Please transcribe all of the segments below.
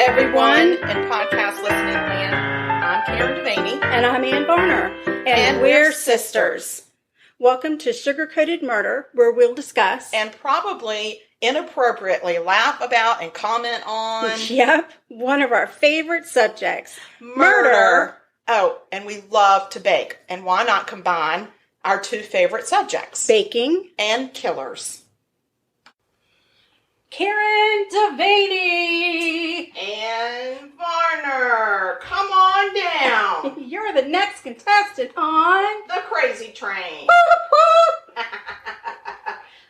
everyone in podcast listening land. I'm Karen Devaney. And I'm Ann Varner. And we're sisters. Welcome to Sugar-Coated Murder, where we'll discuss and probably inappropriately laugh about and comment on. Yep, one of our favorite subjects. Murder. Oh, and we love to bake. And why not combine our two favorite subjects? Baking and killers. Karen Devaney and Varner, come on down. You're the next contestant on the Crazy Train.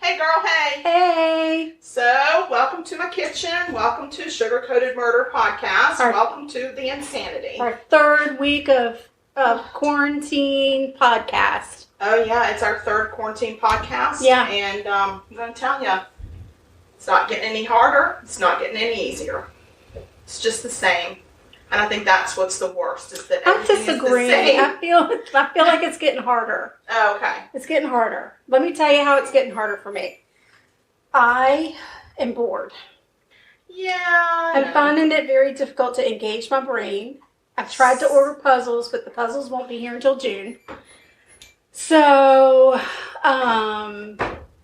Hey girl, hey. Hey. So, welcome to my kitchen. Welcome to Sugar-Coated Murder Podcast. Welcome to the insanity. Our third week of quarantine podcast. Oh yeah, it's our third quarantine podcast. Yeah. And I'm going to tell you, it's not getting any harder. It's not getting any easier. It's just the same. And I think that's what's the worst. Is that I'm disagreeing. I feel like it's getting harder. Oh, okay. It's getting harder. Let me tell you how it's getting harder for me. I am bored. Yeah. I'm finding it very difficult to engage my brain. I've tried to order puzzles, but the puzzles won't be here until June. So,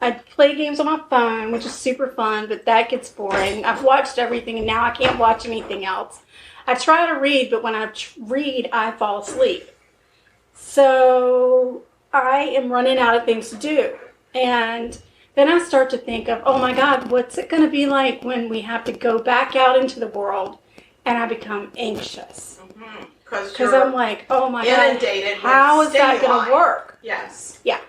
I play games on my phone, which is super fun, but that gets boring. I've watched everything, and now I can't watch anything else. I try to read, but when I read, I fall asleep. So I am running out of things to do. And then I start to think of, oh my God, what's it going to be like when we have to go back out into the world and I become anxious? Because I'm like, oh my God, how is that going to work? Yes. Yeah.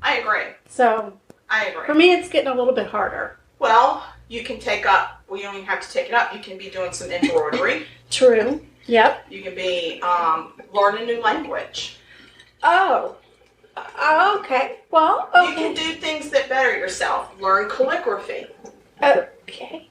I agree. So I agree. For me, it's getting a little bit harder. Well, you can take up, you don't even have to take it up. You can be doing some embroidery. True. Yep. You can be learning a new language. Oh. Okay. Well, okay. You can do things that better yourself. Learn calligraphy. Okay.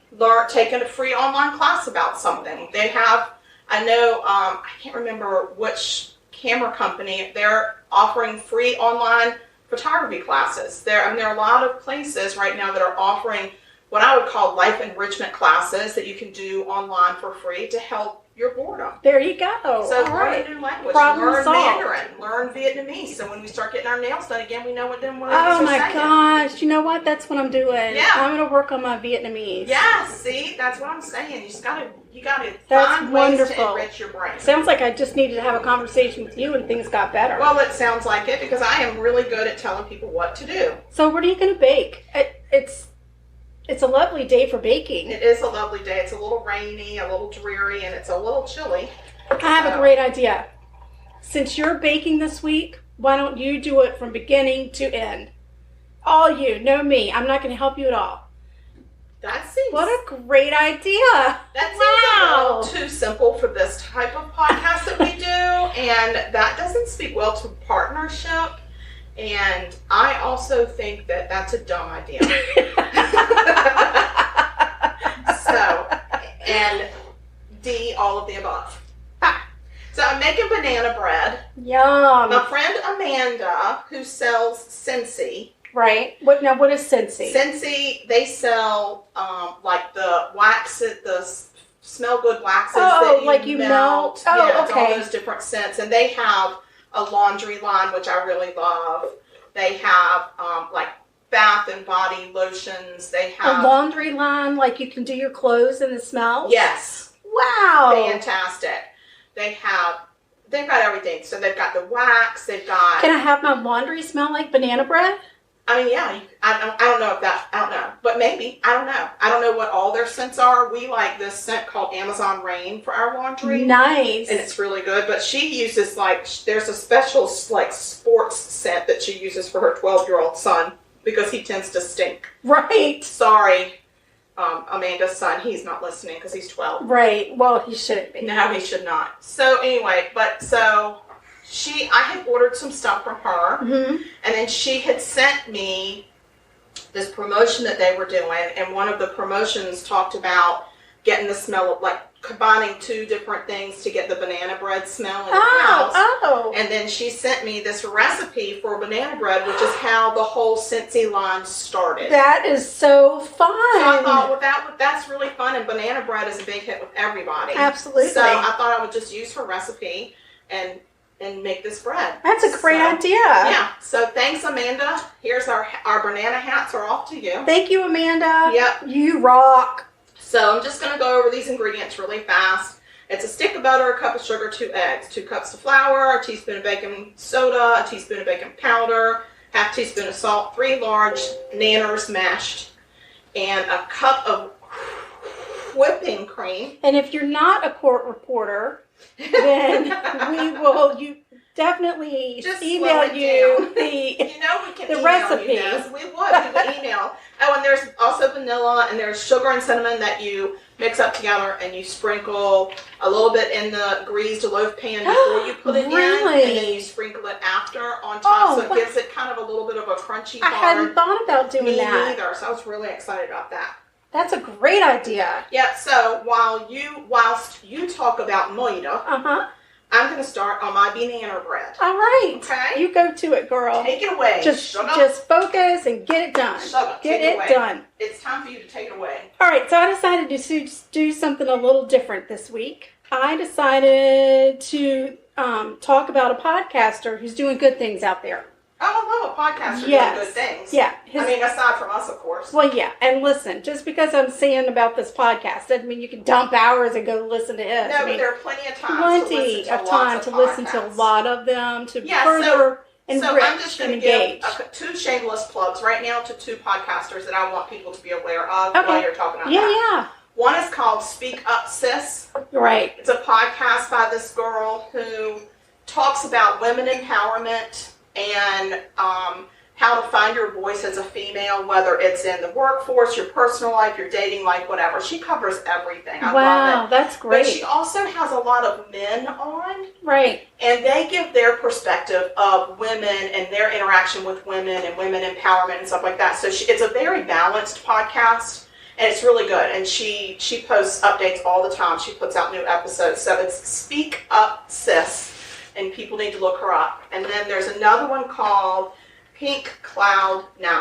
Taking a free online class about something. They have, I know, I can't remember which camera company, they're offering free online photography classes. There are a lot of places right now that are offering what I would call life enrichment classes that you can do online for free to help your boredom. There you go. So learn a new language. Learn Mandarin. Learn Vietnamese. So when we start getting our nails done again, we know what them words are saying. Oh my gosh. You know what? That's what I'm doing. Yeah. I'm going to work on my Vietnamese. Yeah, see? That's what I'm saying. You got to That's find wonderful. ways to enrich your brain. Sounds like I just needed to have a conversation with you and things got better. Well, it sounds like it because I am really good at telling people what to do. So what are you going to bake? It's a lovely day for baking. It is a lovely day. It's a little rainy, a little dreary, and it's a little chilly. I have a great idea. Since you're baking this week, why don't you do it from beginning to end? All you, no me. I'm not going to help you at all. What a great idea. That seems a little too simple for this type of podcast that we do, and that doesn't speak well to partnership. And I also think that that's a dumb idea. And D, all of the above. So I'm making banana bread. Yum. My friend Amanda, who sells Scentsy. Right. What is Scentsy? Scentsy, they sell like the waxes, the smell good waxes that you melt. Oh, yeah, okay. It's all those different scents. And they have a laundry line, which I really love. They have like bath and body lotions. They have a laundry line, like you can do your clothes and the smells? Yes. Wow. Fantastic. They've got everything. So they've got the wax. They've got. Can I have my laundry smell like banana bread? I mean, yeah. I don't know if that. I don't know, but maybe. I don't know. I don't know what all their scents are. We like this scent called Amazon Rain for our laundry. Nice. And it's really good. But she uses there's a special sports scent that she uses for her 12-year-old son because he tends to stink. Right. Sorry, Amanda's son. He's not listening because he's 12. Right. Well, he shouldn't be. No, he should not. So anyway, I had ordered some stuff from her, and then she had sent me this promotion that they were doing, and one of the promotions talked about getting the smell of, like, combining two different things to get the banana bread smell in the house. Oh. And then she sent me this recipe for banana bread, which is how the whole Scentsy line started. That is so fun. So I thought, well, that's really fun, and banana bread is a big hit with everybody. Absolutely. So I thought I would just use her recipe and make this bread. That's a great idea. Yeah. So thanks, Amanda. Here's our banana hats are off to you. Thank you, Amanda. Yep. You rock. So I'm just going to go over these ingredients really fast. It's a stick of butter, a cup of sugar, 2 eggs, 2 cups of flour, a teaspoon of baking soda, a teaspoon of baking powder, half teaspoon of salt, 3 large nanners mashed, and a cup of whipping cream. And if you're not a court reporter, then you definitely just email you the you know, we can the email recipes. You this. We would email. Oh, and there's also vanilla, and there's sugar and cinnamon that you mix up together, and you sprinkle a little bit in the greased loaf pan before you put it Really? in, and then you sprinkle it after on top, so it wow. gives it kind of a little bit of a crunchy I hard. hadn't thought about doing Me that. neither, so I was really excited about that. That's a great idea. Yeah, so whilst you talk about moida, Uh-huh. I'm going to start on my banana bread. All right. Okay? You go to it, girl. Take it away. Just focus and get it done. Get it away. done. It's time for you to take it away. All right, so I decided to do something a little different this week. I decided to talk about a podcaster who's doing good things out there. Oh, I love a podcaster Yes. doing good things. Yeah. I mean, aside from us, of course. Well, yeah, and listen, just because I'm saying about this podcast doesn't mean you can dump hours and go listen to it. No, I but mean, there are plenty of time plenty of time to listen to a lot of them, to further enrich So I'm just and going to engage. give 2 shameless plugs right now to 2 podcasters that I want people to be aware of Okay. while you're talking about Yeah, that. One is called Speak Up Sis. yeah. Right. It's a podcast by this girl who talks about women empowerment and how to find your voice as a female, whether it's in the workforce, your personal life, your dating life, whatever. She covers everything. I love it. That's great. But she also has a lot of men on, Right. and they give their perspective of women and their interaction with women and women empowerment and stuff like that. So it's a very balanced podcast, and it's really good. And she posts updates all the time. She puts out new episodes. So it's Speak Up Sis, and people need to look her up. And then there's another one called Pink Cloud 9.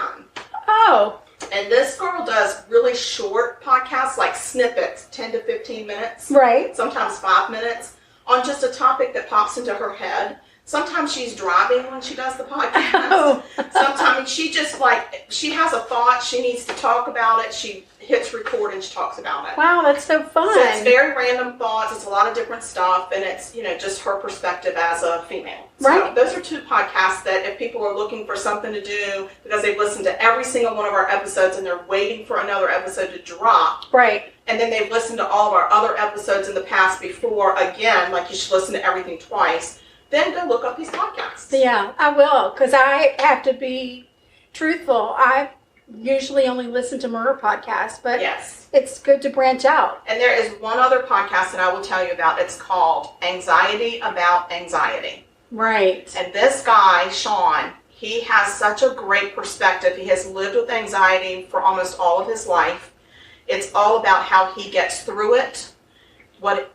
Oh. And this girl does really short podcasts, like snippets, 10 to 15 minutes. Right. Sometimes 5 minutes, on just a topic that pops into her head. Sometimes she's driving when she does the podcast. Oh. Sometimes she just she has a thought, she needs to talk about it, she hits record and she talks about it. Wow, that's so fun. So it's very random thoughts, it's a lot of different stuff, and it's, just her perspective as a female. Right. So those are 2 podcasts that if people are looking for something to do, because they've listened to every single one of our episodes and they're waiting for another episode to drop. Right. And then they've listened to all of our other episodes in the past before, again, like you should listen to everything twice, then go look up these podcasts. Yeah, I will, because I have to be truthful. I usually only listen to murder podcasts, but Yes. it's good to branch out. And there is one other podcast that I will tell you about. It's called Anxiety About Anxiety. Right. And this guy, Sean, he has such a great perspective. He has lived with anxiety for almost all of his life. It's all about how he gets through it,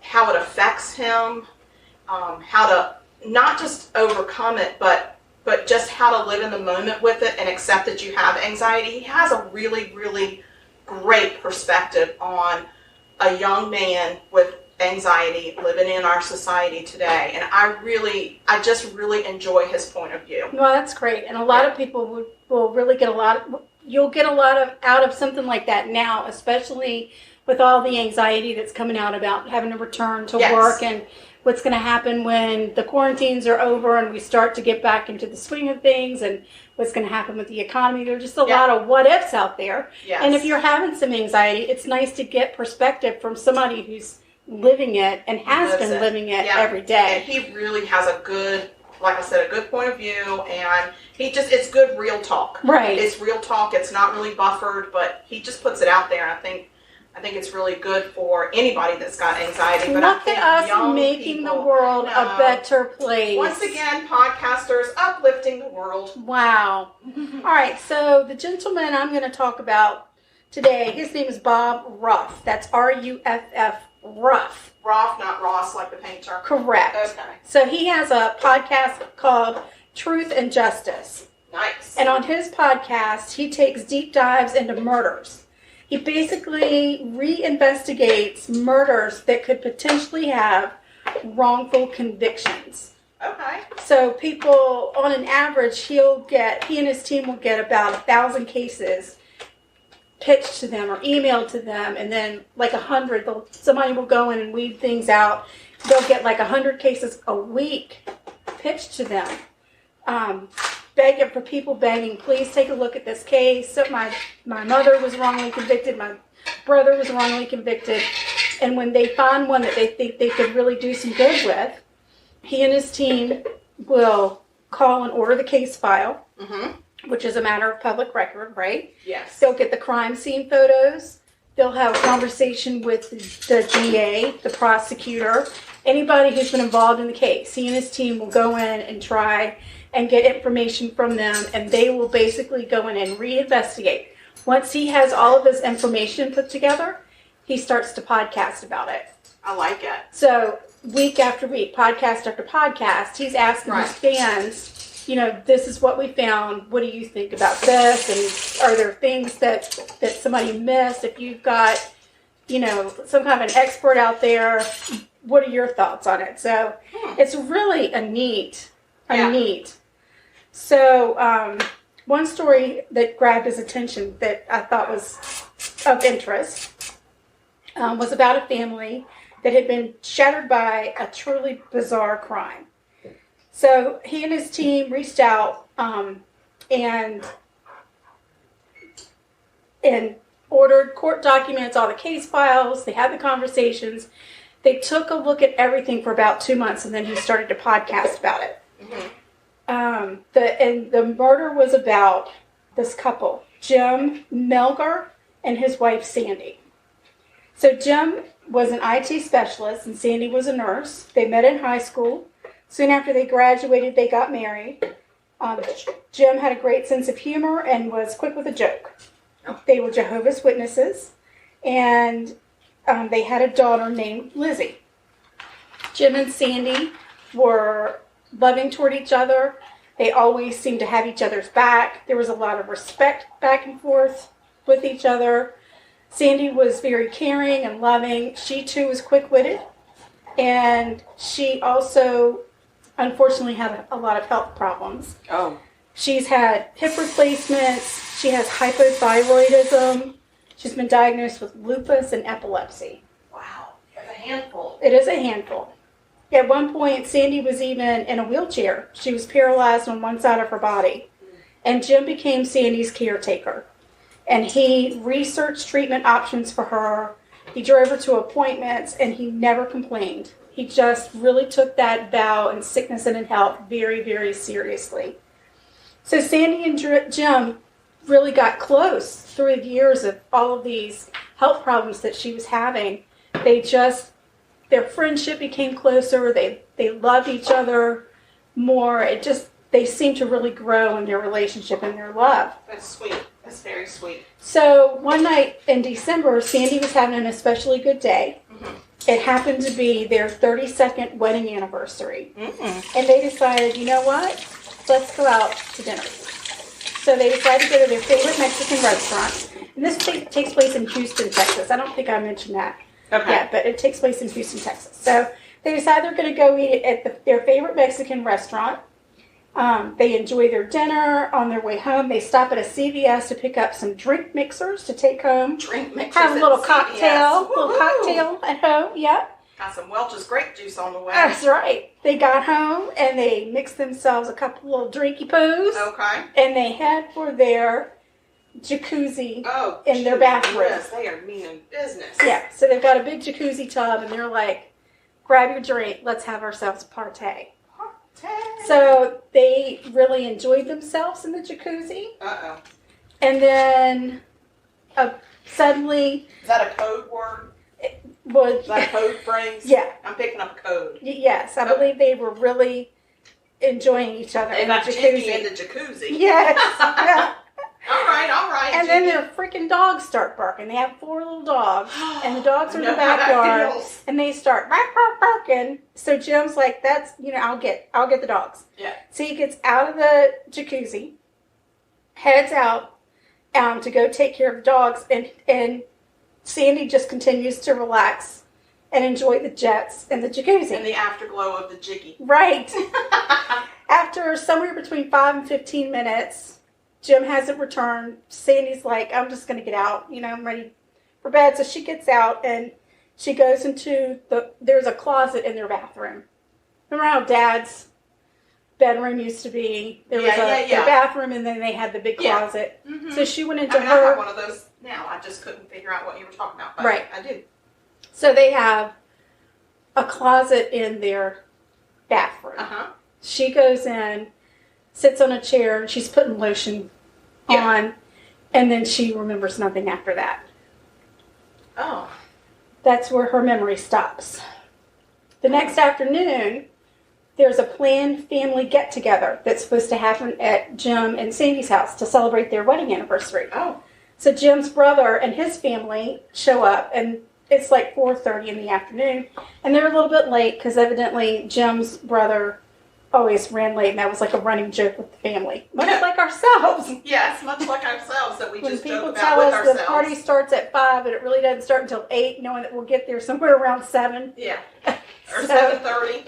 how it affects him, how to not just overcome it, but just how to live in the moment with it and accept that you have anxiety. He has a really, really great perspective on a young man with anxiety living in our society today. And I just really enjoy his point of view. Well, that's great. And a lot of people will really get you'll get a lot out of something like that now, especially with all the anxiety that's coming out about having to return to Yes. work and what's going to happen when the quarantines are over and we start to get back into the swing of things and what's going to happen with the economy. There's just a lot of what ifs out there. Yes. And if you're having some anxiety, it's nice to get perspective from somebody who's living it and has been living it every day. And he really has a good, like I said, a good point of view, and it's good real talk. Right. It's real talk. It's not really buffered, but he just puts it out there, and I think it's really good for anybody that's got anxiety. But Look I think at us young making people, the world a better place. Once again, podcasters uplifting the world. Wow. All right, so the gentleman I'm going to talk about today. His name is Bob Ruff. That's Ruff. Ruff. Roth, not Ross, like the painter. Correct. Okay. So he has a podcast called Truth and Justice. Nice. And on his podcast, he takes deep dives into murders. He basically reinvestigates murders that could potentially have wrongful convictions. Okay. So people, on an average, he and his team will get about 1,000 cases pitched to them or emailed to them, and then like 100, somebody will go in and weed things out. They'll get like 100 cases a week pitched to them. Begging for people, begging, please take a look at this case. So my mother was wrongly convicted. My brother was wrongly convicted. And when they find one that they think they could really do some good with, he and his team will call and order the case file, which is a matter of public record, right? Yes. They'll get the crime scene photos. They'll have a conversation with the DA, the prosecutor, anybody who's been involved in the case. He and his team will go in and try and get information from them, and they will basically go in and reinvestigate. Once he has all of his information put together, he starts to podcast about it. I like it. So week after week, podcast after podcast, he's asking his fans, this is what we found. What do you think about this? And are there things that somebody missed? If you've got, some kind of an expert out there, what are your thoughts on it? So it's really a neat. So one story that grabbed his attention that I thought was of interest was about a family that had been shattered by a truly bizarre crime. So he and his team reached out and ordered court documents, all the case files. They had the conversations. They took a look at everything for about 2 months, and then he started to podcast about it. The murder was about this couple, Jim Melgar and his wife Sandy. So Jim was an IT specialist and Sandy was a nurse. They met in high school. Soon after they graduated, they got married. Jim had a great sense of humor and was quick with a joke. They were Jehovah's Witnesses, and they had a daughter named Lizzie. Jim and Sandy were loving toward each other. They always seemed to have each other's back. There was a lot of respect back and forth with each other. Sandy was very caring and loving. She too was quick-witted, and she also unfortunately had a lot of health problems. She's had hip replacements. She has hypothyroidism. She's been diagnosed with lupus and epilepsy. Wow, that's a handful. It is a handful. At one point, Sandy was even in a wheelchair. She was paralyzed on one side of her body. And Jim became Sandy's caretaker. And he researched treatment options for her. He drove her to appointments, and he never complained. He just really took that vow in sickness and in health very, very seriously. So Sandy and Jim really got close through the years of all of these health problems that she was having. Their friendship became closer. They loved each other more. They seemed to really grow in their relationship and their love. That's sweet. That's very sweet. So one night in December, Sandy was having an especially good day. It happened to be their 32nd wedding anniversary. And they decided, you know what? Let's go out to dinner. So they decided to go to their favorite Mexican restaurant. And this takes place in Houston, Texas. I don't think I mentioned that. Okay. Yeah, but it takes place in Houston, Texas. So they decide they're going to go eat at their favorite Mexican restaurant. They enjoy their dinner. On their way home, they stop at a CVS to pick up some drink mixers to take home. Drink mixers. Have a little cocktail at home. Yeah. Got some Welch's grape juice on the way. That's right. They got home and they mixed themselves a couple little drinky poos. Okay. And they head for their jacuzzi in their bathroom. Yes, they are mean business. Yeah, so they've got a big jacuzzi tub, and they're like, grab your drink, let's have ourselves a partay. So they really enjoyed themselves in the jacuzzi. And then suddenly... Is that a code word? Is that a code phrase? Yeah. I'm picking up a code. Yes, I believe they were really enjoying each other in the jacuzzi. In the jacuzzi. Yes. All right. And then their freaking dogs start barking. They have 4 little dogs, and the dogs are in the backyard, and they start barking. So Jim's like, "That's I'll get the dogs." Yeah. So he gets out of the jacuzzi, heads out to go take care of the dogs, and Sandy just continues to relax and enjoy the jets and the jacuzzi and the afterglow of the jiggy. Right. After somewhere between 5 and 15 minutes. Jim hasn't returned. Sandy's like, I'm just going to get out. I'm ready for bed. So she gets out and she goes into there's a closet in their bathroom. Remember how Dad's bedroom used to be? There was a bathroom and then they had the big closet. Mm-hmm. So she went into I have one of those now. I just couldn't figure out what you were talking about. But right. I do. So they have a closet in their bathroom. Uh-huh. She goes in, sits on a chair, and she's putting lotion on, and then she remembers nothing after that. Oh. That's where her memory stops. The next afternoon, there's a planned family get-together that's supposed to happen at Jim and Sandy's house to celebrate their wedding anniversary. Oh. So Jim's brother and his family show up, and it's like 4:30 in the afternoon, and they're a little bit late because evidently Jim's brother always ran late, and that was like a running joke with the family. Much like ourselves. Yes, much like ourselves that we when just people joke tell about us with the ourselves. party starts at 5 and it really doesn't start until 8, knowing that we'll get there somewhere around 7. Yeah. Or 7:30.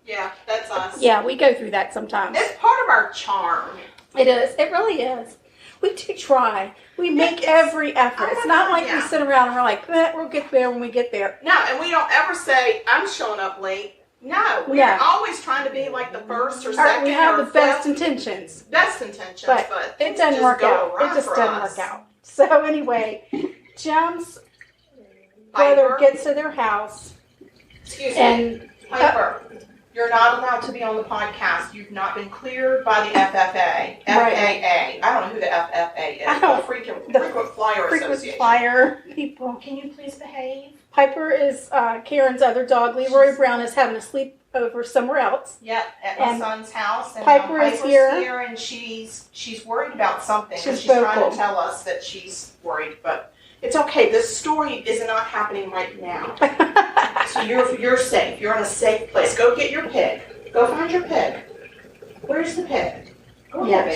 Yeah, that's us. Yeah, we go through that sometimes. It's part of our charm. It is. It really is. We do try. We make every effort. It's not like we sit around and we're like, we'll get there when we get there. No, and we don't ever say, I'm showing up late. No, we're always trying to be like the first or second. We have the best fifth. intentions. Best intentions, but it doesn't work out. It just doesn't work out. So anyway, Jim's brother gets to their house. Excuse me, Piper. You're not allowed to be on the podcast. You've not been cleared by the FFA. FAA. I don't know who the FFA is. The Frequent Flyer Association. Frequent Flyer people. Can you please behave? Piper is Karen's other dog. Leroy Brown is having a sleepover somewhere else. Yep, at my son's house. And Piper's here, and she's worried about something. She's vocal. Trying to tell us that she's worried, but it's okay. This story is not happening right now. So you're safe. You're in a safe place. Go get your pig. Go find your pig. Where's the pig?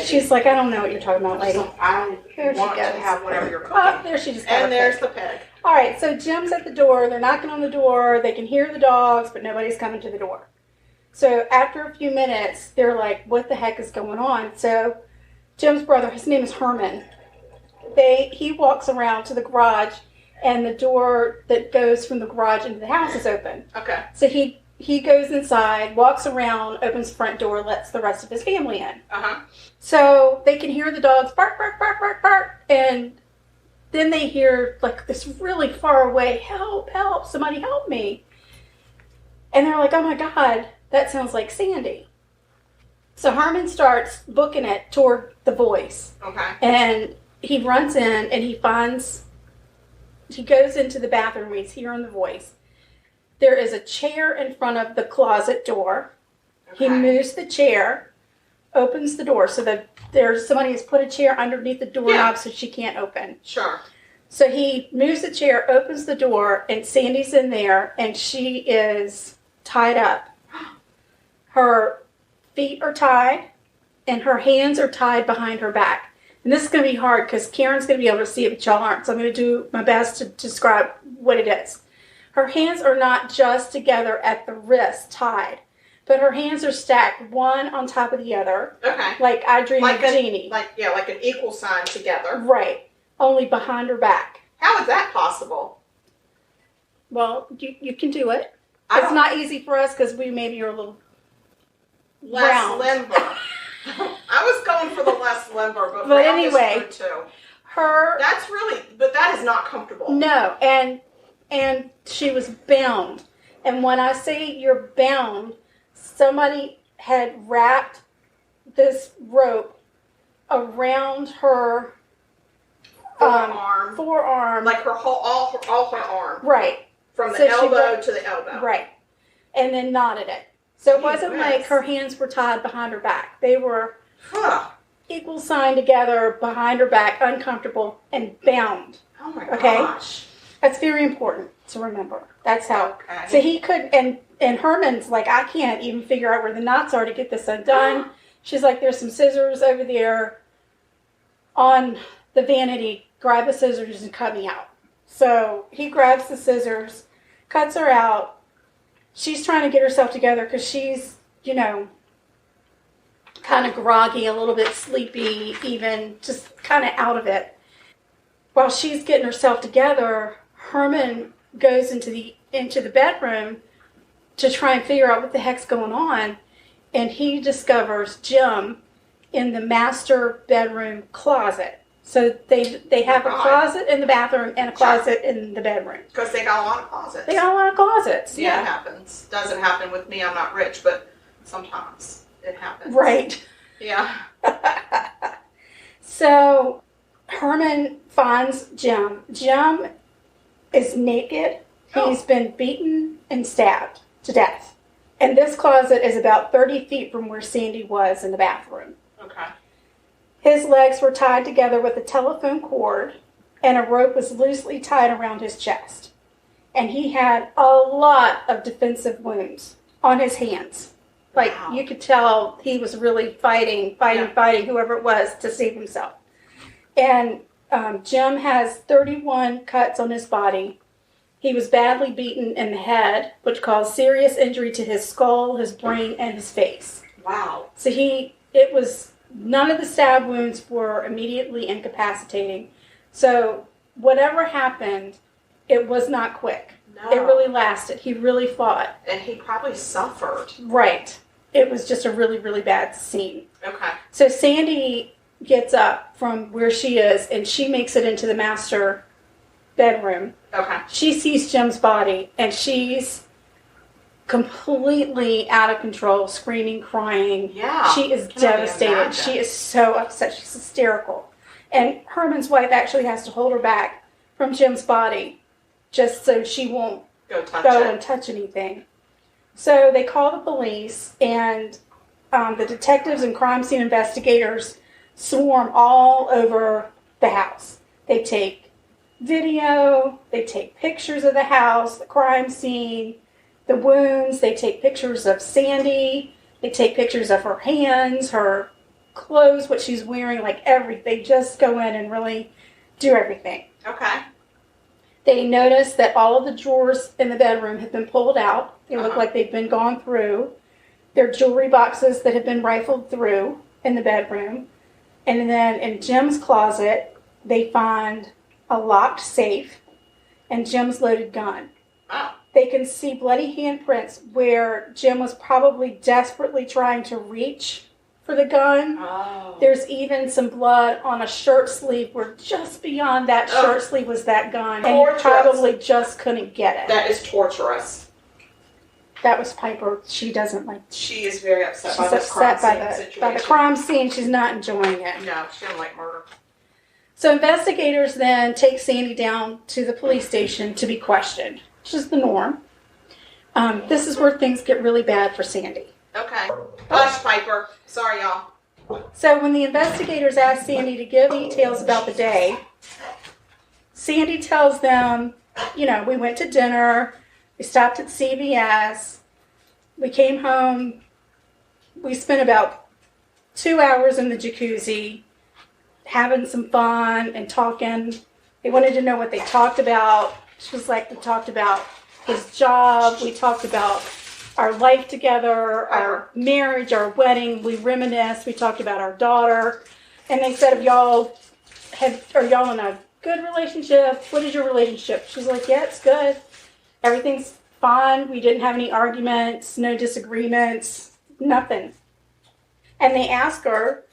She's like, I don't know what you're talking about, lady. I want to have whatever you're cooking. Oh, there she just got and there's the pig. All right, so Jim's at the door. They're knocking on the door. They can hear the dogs, but nobody's coming to the door. So after a few minutes, they're like, what the heck is going on? So Jim's brother, his name is Herman, he walks around to the garage, and the door that goes from the garage into the house is open. Okay. So he goes inside, walks around, opens the front door, lets the rest of his family in. Uh-huh. So they can hear the dogs bark, bark, bark, bark, bark, and then they hear like this really far away, help, help, somebody help me. And they're like, oh my God, that sounds like Sandy. So Herman starts booking it toward the voice. Okay. And he runs in and he goes into the bathroom, he's hearing the voice. There is a chair in front of the closet door. Okay. He moves the chair, opens the door so that somebody has put a chair underneath the doorknob so she can't open. Sure. So he moves the chair, opens the door, and Sandy's in there, and she is tied up. Her feet are tied, and her hands are tied behind her back. And this is going to be hard because Karen's going to be able to see it, but y'all aren't. So I'm going to do my best to describe what it is. Her hands are not just together at the wrist, tied, but her hands are stacked one on top of the other. Okay. Like I Dream of Jeannie. Like an equal sign together. Right. Only behind her back. How is that possible? Well, you can do it. It's not easy for us because we maybe are a little less limber. I was going for the less limber, but anyway, is good too. But that is not comfortable. No, and she was bound. And when I say you're bound, somebody had wrapped this rope around her forearm. Like her all her arm. Right. From the elbow to the elbow. Right. And then knotted it. So it wasn't like her hands were tied behind her back. They were equal sign together behind her back, uncomfortable, and bound. Oh my Okay? gosh. That's very important to remember. That's how. Okay. So he could, and Herman's like, I can't even figure out where the knots are to get this undone. She's like, there's some scissors over there on the vanity. Grab the scissors and cut me out. So he grabs the scissors, cuts her out. She's trying to get herself together because she's, kind of groggy, a little bit sleepy, even just kind of out of it. While she's getting herself together, Herman goes into the bedroom to try and figure out what the heck's going on, and he discovers Jim in the master bedroom closet. So they have a closet in the bathroom and a closet in the bedroom. Because they got a lot of closets. They got a lot of closets. Yeah, it happens. Doesn't happen with me. I'm not rich, but sometimes it happens. Right. Yeah. So Herman finds Jim. Jim is naked. He's been beaten and stabbed to death. And this closet is about 30 feet from where Sandy was in the bathroom. Okay. His legs were tied together with a telephone cord, and a rope was loosely tied around his chest. And he had a lot of defensive wounds on his hands. Like, you could tell he was really fighting whoever it was to save himself. And Jim has 31 cuts on his body. He was badly beaten in the head, which caused serious injury to his skull, his brain, and his face. Wow. So none of the stab wounds were immediately incapacitating. So whatever happened, it was not quick. No. It really lasted. He really fought. And he probably suffered. Right. It was just a really, really bad scene. Okay. So Sandy gets up from where she is, and she makes it into the master bedroom. Okay. She sees Jim's body, and she's completely out of control, screaming, crying. Yeah. She is devastated. She is so upset. She's hysterical. And Herman's wife actually has to hold her back from Jim's body just so she won't go and touch anything. So they call the police, and the detectives and crime scene investigators swarm all over the house. They take video, they take pictures of the house, the crime scene, the wounds, they take pictures of Sandy, they take pictures of her hands, her clothes, what she's wearing, like everything. They just go in and really do everything. Okay. They notice that all of the drawers in the bedroom have been pulled out. They look like they've been gone through. There are jewelry boxes that have been rifled through in the bedroom. And then in Jim's closet, they find a locked safe and Jim's loaded gun. Wow. They can see bloody handprints where Jim was probably desperately trying to reach for the gun. Oh. There's even some blood on a shirt sleeve where just beyond that shirt sleeve was that gun. And he probably just couldn't get it. That is torturous. That was Piper. She doesn't like. She is very upset She's upset by the crime scene. She's not enjoying it. No, she doesn't like murder. So investigators then take Sandy down to the police station to be questioned, which is the norm. This is where things get really bad for Sandy. Okay. Hush, Piper. Sorry, y'all. So when the investigators ask Sandy to give details about the day, Sandy tells them, we went to dinner, we stopped at CVS, we came home, we spent about 2 hours in the jacuzzi, having some fun and talking. They wanted to know what they talked about. She was like, we talked about his job, we talked about our life together, our marriage, our wedding. We reminisced. We talked about our daughter. And they said, are y'all in a good relationship? What is your relationship? She's like, yeah, it's good. Everything's fine. We didn't have any arguments, no disagreements, nothing. And they ask her,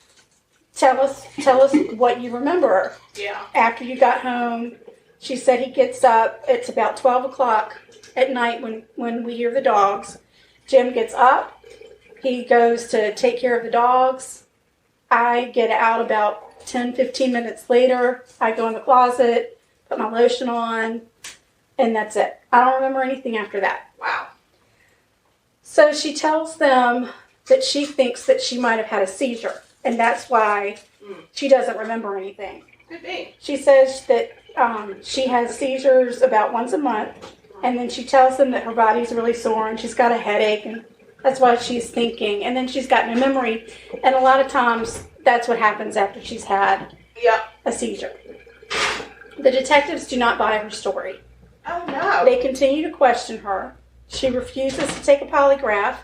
tell us what you remember. Yeah. After you got home, she said he gets up. It's about 12 o'clock at night when we hear the dogs. Jim gets up. He goes to take care of the dogs. I get out about 10, 15 minutes later. I go in the closet, put my lotion on, and that's it. I don't remember anything after that. Wow. So she tells them that she thinks that she might have had a seizure. And that's why she doesn't remember anything. Could be. She says that she has seizures about once a month, and then she tells them that her body's really sore and she's got a headache, and that's why she's thinking. And then she's got no memory, and a lot of times that's what happens after she's had a seizure. The detectives do not buy her story. Oh, no. They continue to question her. She refuses to take a polygraph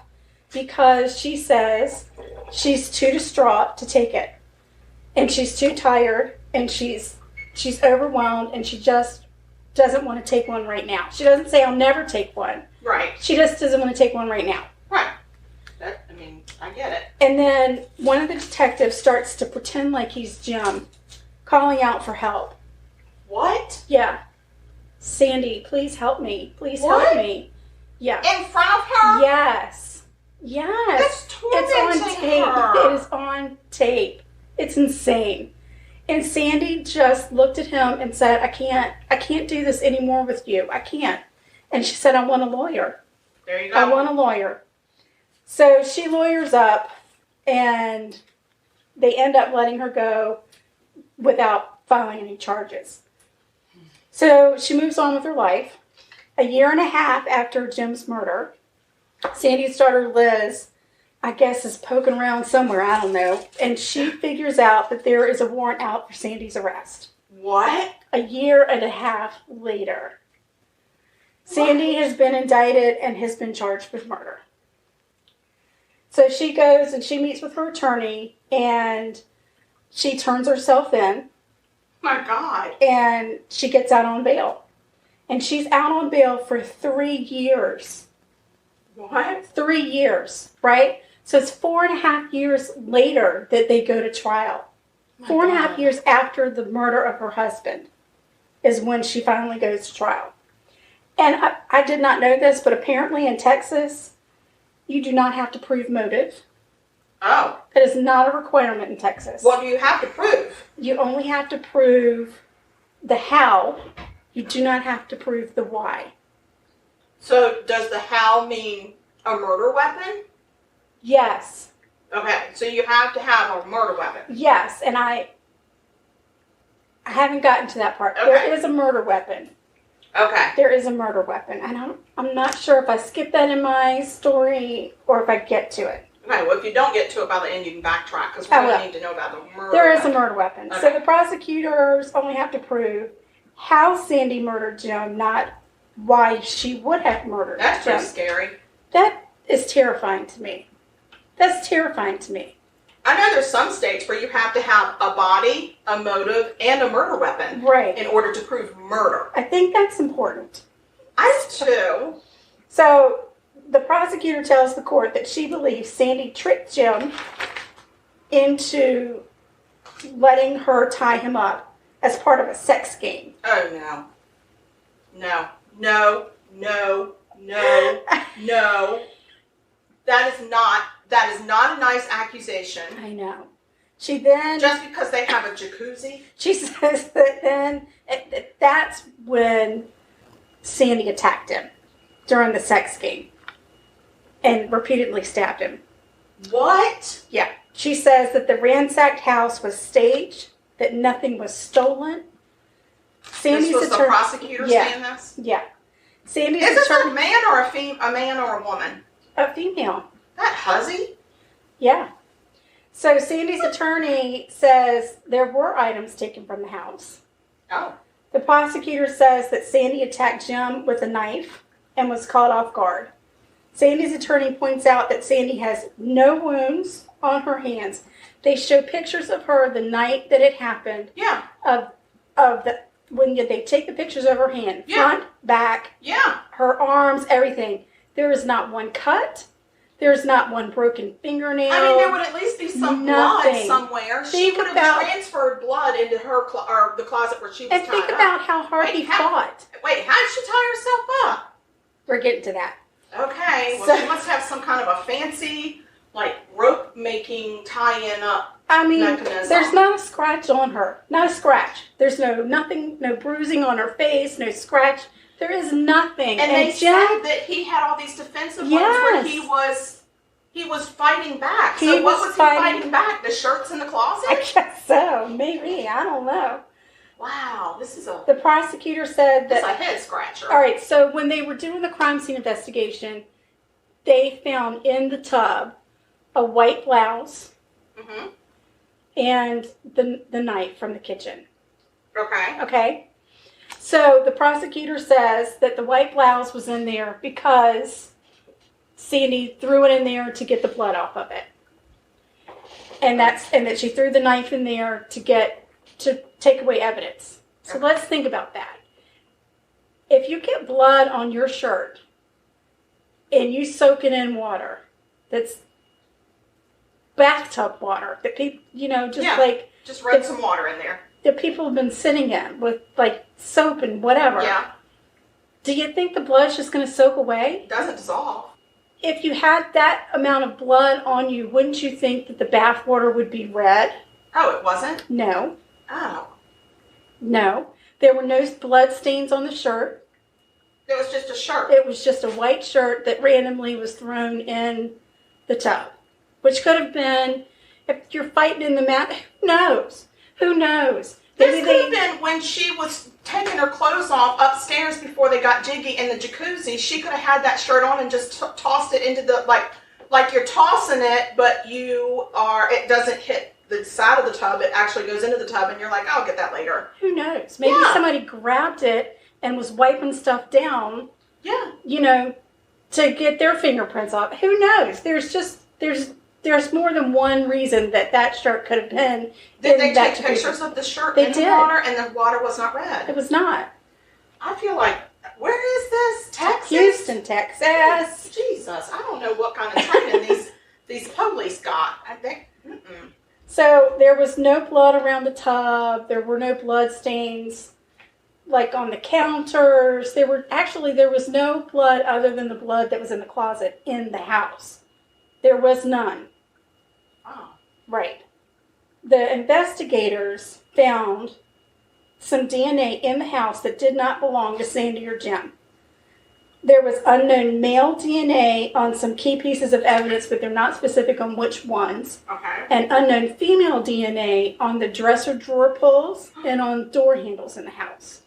because she says she's too distraught to take it. And she's too tired, and she's overwhelmed, and she just doesn't want to take one right now. She doesn't say, I'll never take one. Right. She just doesn't want to take one right now. Right. I get it. And then one of the detectives starts to pretend like he's Jim, calling out for help. What? Yeah. Sandy, please help me. Please help me. Yeah. In front of her? Yes. Yes. That's tormenting It's on tape. her. It is on tape. It's insane. And Sandy just looked at him and said, I can't do this anymore with you. I can't. And she said, I want a lawyer. There you go. I want a lawyer. So she lawyers up, and they end up letting her go without filing any charges. So she moves on with her life. A year and a half after Jim's murder, Sandy's daughter Liz, I guess, is poking around somewhere, I don't know, and she figures out that there is a warrant out for Sandy's arrest. What? A year and a half later. Sandy has been indicted and has been charged with murder. So she goes and she meets with her attorney, and she turns herself in. My God. And she gets out on bail. And she's out on bail for 3 years. What? 3 years, right? So it's 4.5 years later that they go to trial. 4.5 years after the murder of her husband is when she finally goes to trial. And I did not know this, but apparently in Texas, you do not have to prove motive. Oh. That is not a requirement in Texas. What do you have to prove? You only have to prove the how. You do not have to prove the why. So does the how mean a murder weapon? Yes. Okay, so you have to have a murder weapon. Yes, and I haven't gotten to that part. Okay. There is a murder weapon. Okay. There is a murder weapon. And I'm not sure if I skip that in my story or if I get to it. Okay, well, if you don't get to it by the end, you can backtrack, because we really need to know about the murder There is a weapon. murder weapon. Okay. So the prosecutors only have to prove how Sandy murdered Jim, not why she would have murdered That's Jim. pretty scary. That is terrifying to me. That's terrifying to me. I know there's some states where you have to have a body, a motive, and a murder weapon Right. in order to prove murder. I think that's important. I do too. So the prosecutor tells the court that she believes Sandy tricked Jim into letting her tie him up as part of a sex game. Oh, no. No. No. No. No. No. That is not a nice accusation. I know. She then... Just because they have a jacuzzi? She says that then that's when Sandy attacked him during the sex game and repeatedly stabbed him. What? Yeah. She says that the ransacked house was staged, that nothing was stolen. This was the prosecutor saying this? Yeah. Sandy's Is this attorney... a man or a man or a woman? A female. That huzzy? Yeah. So Sandy's attorney says there were items taken from the house. Oh. The prosecutor says that Sandy attacked Jim with a knife and was caught off guard. Sandy's attorney points out that Sandy has no wounds on her hands. They show pictures of her the night that it happened. Yeah. When they take the pictures of her hand, Yeah. front, back, Yeah. her arms, everything. There is not one cut. There's not one broken fingernail. I mean, there would at least be some blood somewhere. She would have transferred blood into her or the closet where she was tied up. And think about how hard he fought. Wait, how did she tie herself up? We're getting to that. Okay, well, she must have some kind of a fancy, like, rope-making tie-in up mechanism. There's not a scratch on her. Not a scratch. There's no bruising on her face, no scratch. There is nothing. And they said that he had all these defensive ones where he was He was fighting back. He So what was was he fighting back? The shirts in the closet? I guess so. Maybe. I don't know. Wow, The prosecutor said that... This is a head scratcher. All right, so when they were doing the crime scene investigation, they found in the tub a white blouse and the knife from the kitchen. Okay. Okay? So the prosecutor says that the white blouse was in there because Sandy threw it in there to get the blood off of it. And that she threw the knife in there to take away evidence. So let's think about that. If you get blood on your shirt and you soak it in water, that's bathtub water that people, just rub some water in there. That people have been sitting in with like soap and whatever. Yeah. Do you think the blood's just going to soak away? It doesn't dissolve. If you had that amount of blood on you, wouldn't you think that the bath water would be red? Oh, it wasn't? No. Oh. No. There were no blood stains on the shirt. It was just a shirt. It was just a white shirt that randomly was thrown in the tub. Which could have been, if you're fighting in the mat, who knows? Who knows? This could have been when she was taking her clothes off upstairs before they got jiggy in the jacuzzi. She could have had that shirt on and just tossed it into the, like you're tossing it, but it doesn't hit the side of the tub. It actually goes into the tub and you're like, I'll get that later. Who knows? Maybe somebody grabbed it and was wiping stuff down. Yeah. To get their fingerprints off. Who knows? There's more than one reason that shirt could have been. Did they take pictures of the shirt in the water and the water was not red? It was not. I feel like, where is this? Texas? Houston, Texas. Jesus, I don't know what kind of training these police got. I think. So there was no blood around the tub. There were no blood stains, like on the counters. There was no blood other than the blood that was in the closet in the house. There was none. Oh. Right. The investigators found some DNA in the house that did not belong to Sandy or Jim. There was unknown male DNA on some key pieces of evidence, but they're not specific on which ones. Okay. And unknown female DNA on the dresser drawer pulls and on door handles in the house.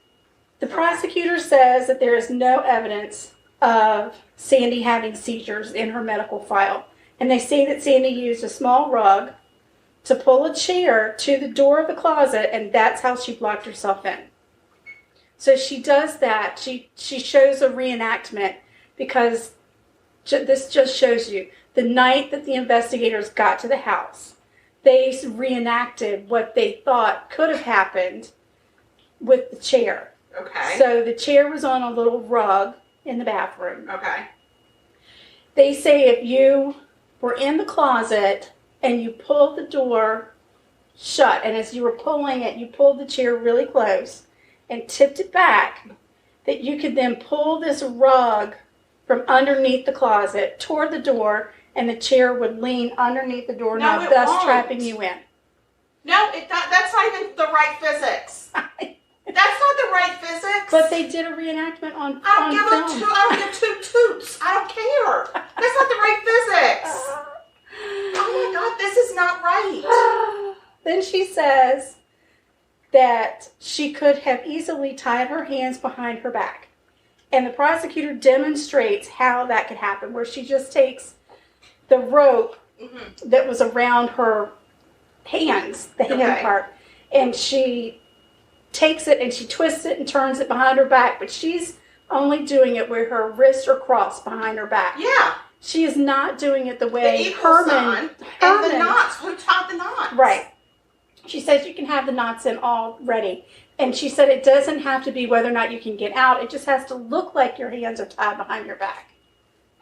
The prosecutor says that there is no evidence of Sandy having seizures in her medical file. And they say that Sandy used a small rug to pull a chair to the door of the closet, and that's how she blocked herself in. So she does that. She shows a reenactment because this just shows you the night that the investigators got to the house, they reenacted what they thought could have happened with the chair. Okay. So the chair was on a little rug in the bathroom. Okay. They say if you were in the closet and you pulled the door shut, and as you were pulling it, you pulled the chair really close and tipped it back, that you could then pull this rug from underneath the closet toward the door, and the chair would lean underneath the doorknob, thus trapping you in. No, that's not even the right physics. That's not the right physics. But they did a reenactment on film. I don't give two toots. I don't care. That's not the right physics. Oh my God, this is not right. Then she says that she could have easily tied her hands behind her back. And the prosecutor demonstrates how that could happen, where she just takes the rope that was around her hands, the hand part, and she takes it and she twists it and turns it behind her back, but she's only doing it where her wrists are crossed behind her back. Yeah. She is not doing it the way Herman and the knots. Who tied the knots? Right. She says you can have the knots in already. And she said it doesn't have to be whether or not you can get out. It just has to look like your hands are tied behind your back.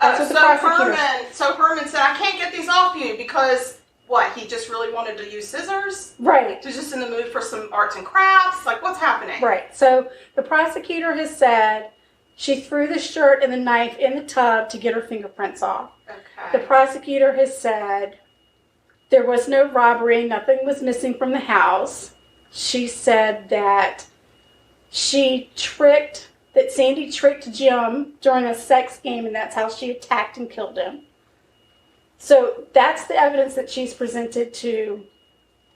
So Herman said, I can't get these off you because... What, he just really wanted to use scissors? Right. He's just in the mood for some arts and crafts? Like, what's happening? Right. So the prosecutor has said she threw the shirt and the knife in the tub to get her fingerprints off. Okay. The prosecutor has said there was no robbery, nothing was missing from the house. She said that Sandy tricked Jim during a sex game, and that's how she attacked and killed him. So that's the evidence that she's presented to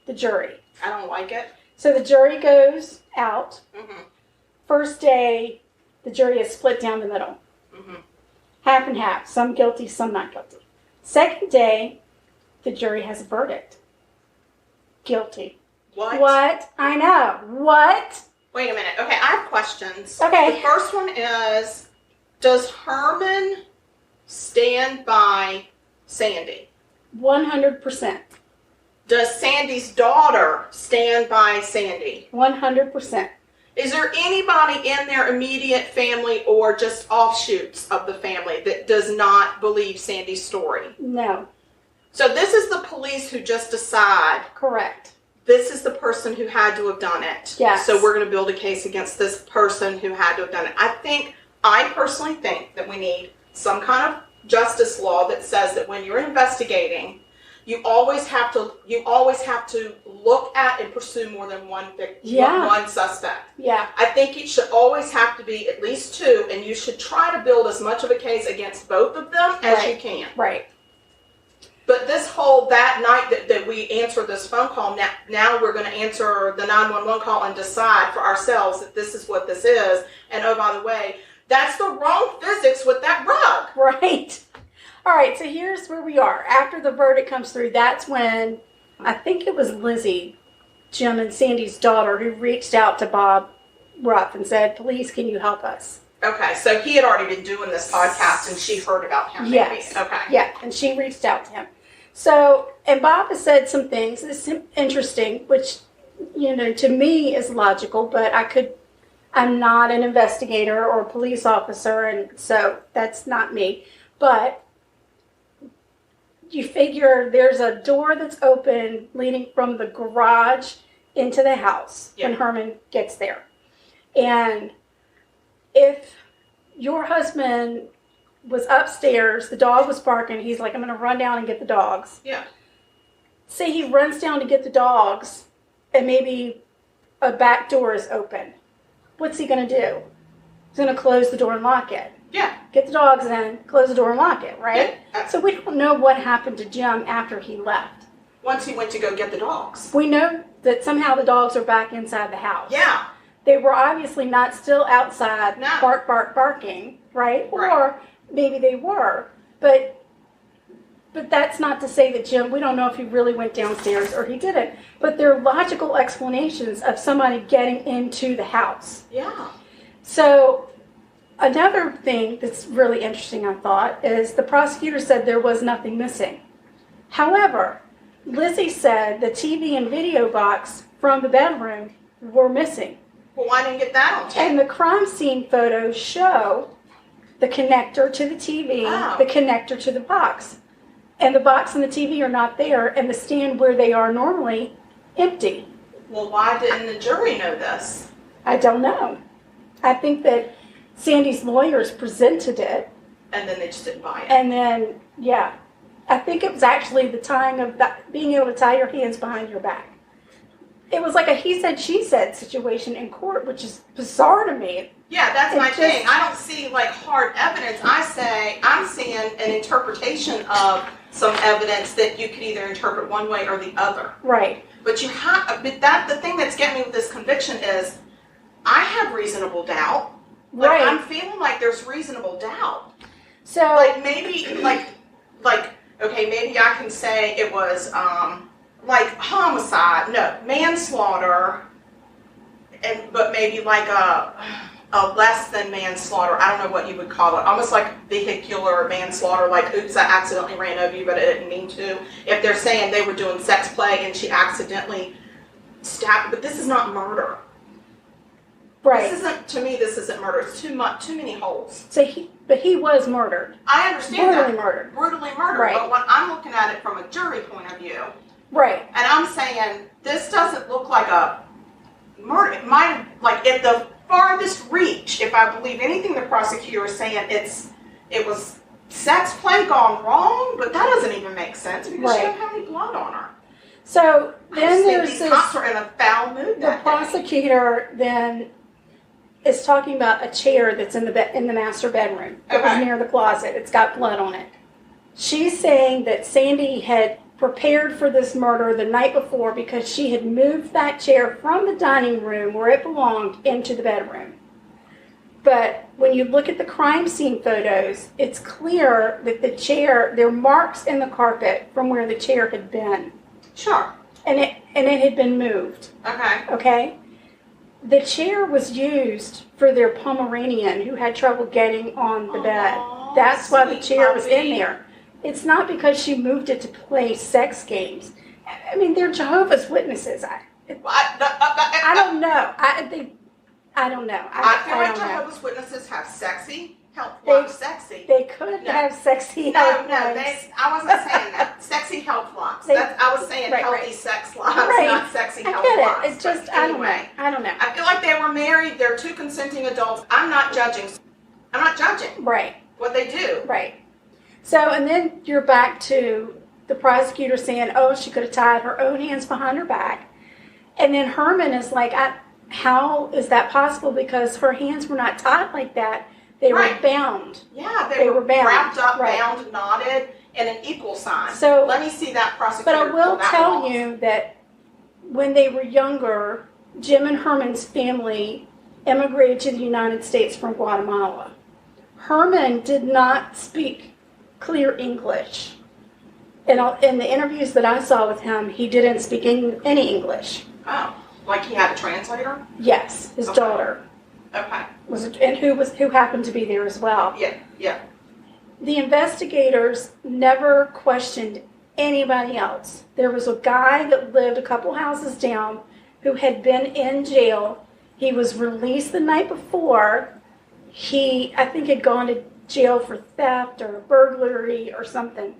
the jury. I don't like it. So the jury goes out. Mm-hmm. First day, the jury is split down the middle. Mm-hmm. Half and half. Some guilty, some not guilty. Second day, the jury has a verdict. Guilty. What? I know. What? Wait a minute. Okay, I have questions. Okay. The first one is, does Herman stand by Sandy? 100%. Does Sandy's daughter stand by Sandy? 100%. Is there anybody in their immediate family or just offshoots of the family that does not believe Sandy's story? No. So this is the police who just decide Correct. this is the person who had to have done it. Yes. So we're going to build a case against this person who had to have done it. I personally think that we need some kind of justice law that says that when you're investigating, you always have to look at and pursue more than one suspect. Yeah. I think it should always have to be at least two, and you should try to build as much of a case against both of them as you can. Right. But that night that we answered this phone call, now we're going to answer the 911 call and decide for ourselves that this is what this is. And oh, by the way, that's the wrong physics with that rug. Right. All right, so here's where we are. After the verdict comes through, that's when I think it was Lizzie, Jim and Sandy's daughter, who reached out to Bob Ruff and said, please, can you help us? Okay, so he had already been doing this podcast and she heard about him. Yes. Maybe. Okay. Yeah, and she reached out to him. So, and Bob has said some things that's interesting, which, to me is logical, but I'm not an investigator or a police officer, and so that's not me. But you figure there's a door that's open leading from the garage into the house when Herman gets there. And if your husband was upstairs, the dog was barking, he's like, I'm going to run down and get the dogs. Yeah. Say he runs down to get the dogs and maybe a back door is open. What's he going to do? He's going to close the door and lock it. Yeah. Get the dogs in, close the door and lock it, right? Yeah. So we don't know what happened to Jim after he left. Once he went to go get the dogs. We know that somehow the dogs are back inside the house. Yeah. They were obviously not still outside barking, right? Or maybe they were. But that's not to say that Jim, we don't know if he really went downstairs or he didn't. But there are logical explanations of somebody getting into the house. Yeah. So another thing that's really interesting, I thought, is the prosecutor said there was nothing missing. However, Lizzie said the TV and video box from the bedroom were missing. Well, why didn't get that on tape? And the crime scene photos show the connector to the TV, the connector to the box. And the box and the TV are not there, and the stand where they are normally, empty. Well, why didn't the jury know this? I don't know. I think that Sandy's lawyers presented it. And then they just didn't buy it. And then, I think it was actually the tying of being able to tie your hands behind your back. It was like a he said, she said situation in court, which is bizarre to me. Yeah, that's my thing. I don't see hard evidence. I'm seeing an interpretation of some evidence that you could either interpret one way or the other. Right. But the thing that's getting me with this conviction is I have reasonable doubt. Right. I'm feeling like there's reasonable doubt. So maybe maybe I can say it was homicide, no, manslaughter, but maybe a less than manslaughter. I don't know what you would call it. Almost like vehicular manslaughter, oops, I accidentally ran over you, but I didn't mean to. If they're saying they were doing sex play and she accidentally stabbed, but this is not murder. Right. This isn't murder. It's too many holes. So he was murdered. I understand that. Brutally murdered. Right. Right. But when I'm looking at it from a jury point of view, right. And I'm saying this doesn't look like a murder. It might, at the farthest reach, if I believe anything the prosecutor is saying, it was sex play gone wrong, but that doesn't even make sense because she didn't have any blood on her. So then there's these cops are in a foul mood. The prosecutor then is talking about a chair that's in the master bedroom. It was near the closet. It's got blood on it. She's saying that Sandy had prepared for this murder the night before because she had moved that chair from the dining room where it belonged into the bedroom. But when you look at the crime scene photos, it's clear that the chair, there are marks in the carpet from where the chair had been. Sure. And it had been moved. Okay. Okay? The chair was used for their Pomeranian who had trouble getting on the bed. That's why the chair was in there. It's not because she moved it to play sex games. I mean, they're Jehovah's Witnesses. I don't know. I don't know. I feel like Jehovah's Witnesses have sexy health locks. They could have sexy health locks. I wasn't saying that. Sexy health locks. I was saying healthy sex locks, not sexy health locks. It's just, I don't know. I feel like they were married. They're two consenting adults. I'm not judging. Right. What they do. Right. So, and then you're back to the prosecutor saying, oh, she could have tied her own hands behind her back. And then Herman is like, how is that possible? Because her hands were not tied like that. They were bound. Yeah, they were bound. Wrapped up, bound, knotted, and an equal sign. So let me see that prosecutor. But I will tell you that when they were younger, Jim and Herman's family immigrated to the United States from Guatemala. Herman did not speak clear English. In the interviews that I saw with him, he didn't speak any English. Oh, like he had a translator? Yes, his daughter. Okay. And who happened to be there as well. Yeah. The investigators never questioned anybody else. There was a guy that lived a couple houses down who had been in jail. He was released the night before. I think had gone to jail for theft or burglary or something.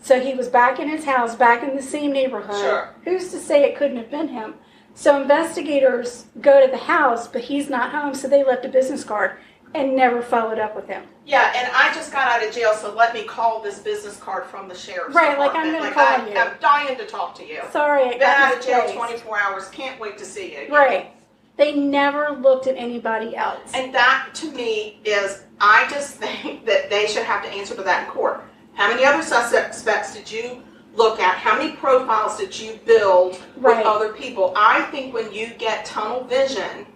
So he was back in his house, back in the same neighborhood. Sure. Who's to say it couldn't have been him? So investigators go to the house, but he's not home, so they left a business card and never followed up with him. Yeah, and I just got out of jail, so let me call this business card from the sheriff's department. Like I'm going to call you. I'm dying to talk to you. Sorry, I been got out of jail 24 hours. Can't wait to see you. Right. They never looked at anybody else. And that, to me, is, I just think that they should have to answer to that in court. How many other suspects did you look at? How many profiles did you build with other people? I think when you get tunnel vision,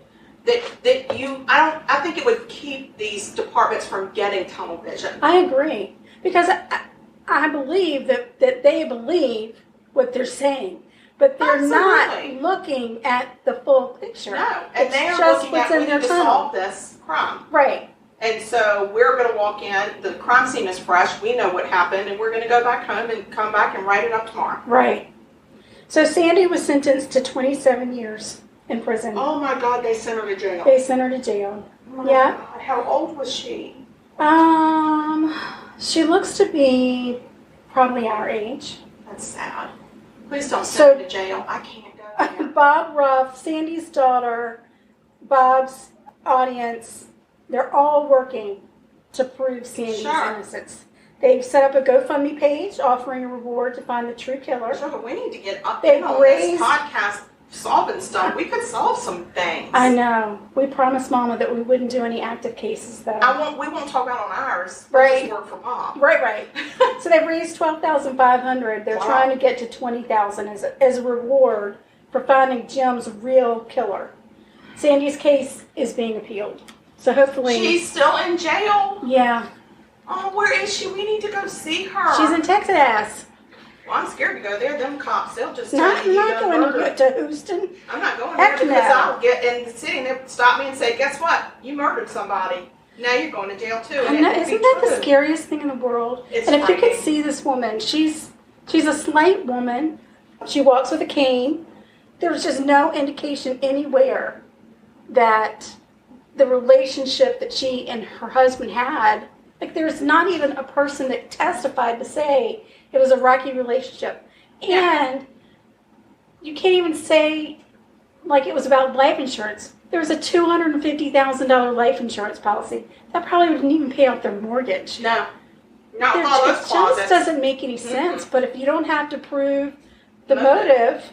I think it would keep these departments from getting tunnel vision. I agree. Because I believe that they believe what they're saying. But they're not looking at the full picture. No, and they are looking at, we need to solve this crime. Right. And so we're going to walk in, the crime scene is fresh, we know what happened, and we're going to go back home and come back and write it up tomorrow. Right. So Sandy was sentenced to 27 years in prison. Oh my God, they sent her to jail. They sent her to jail. Oh yeah. God. How old was she? She looks to be probably our age. That's sad. Please don't send me to jail. I can't go there. Bob Ruff, Sandy's daughter, Bob's audience, they're all working to prove Sandy's innocence. They've set up a GoFundMe page offering a reward to find the true killer. Sure, but we need to get up on this podcast solving stuff. We could solve some things. I know. We promised Mama that we wouldn't do any active cases, though. We won't talk about on ours. Right. We'll just work for Bob. Right. So they've raised $12,500. They're trying to get to $20,000 as a reward for finding Jim's real killer. Sandy's case is being appealed. So hopefully... She's still in jail? Yeah. Oh, where is she? We need to go see her. She's in Texas. Well, I'm scared to go there. Them cops, they'll just not going to Houston. I'm not going there because I'll get in the city and they'll stop me and say, guess what? You murdered somebody. Now you're going to jail too. Isn't that the scariest thing in the world? It's and if you could see this woman, she's a slight woman. She walks with a cane. There's just no indication anywhere that the relationship that she and her husband had, like there's not even a person that testified to say it was a rocky relationship. And you can't even say like it was about life insurance. There was a $250,000 life insurance policy. That probably wouldn't even pay off their mortgage. No. Not all those closets. It just doesn't make any sense. But if you don't have to prove the motive,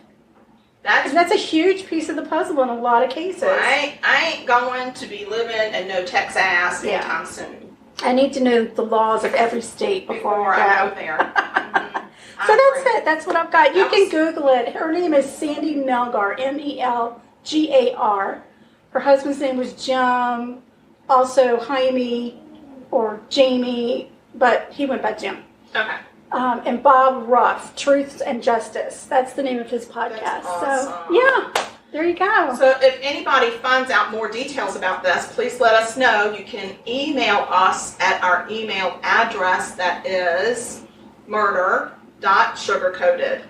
that's a huge piece of the puzzle in a lot of cases. I ain't going to be living in no Texas anytime soon. I need to know the laws of every state before I go. there. Mm-hmm. So that's it. That's what I've got. You can Google it. Her name is Sandy Melgar, Melgar. Her husband's name was Jim, also Jaime or Jamie, but he went by Jim. Okay. And Bob Ruff, Truth and Justice. That's the name of his podcast. That's awesome. So, yeah, there you go. So if anybody finds out more details about this, please let us know. You can email us at our email address that is murder.sugarcoated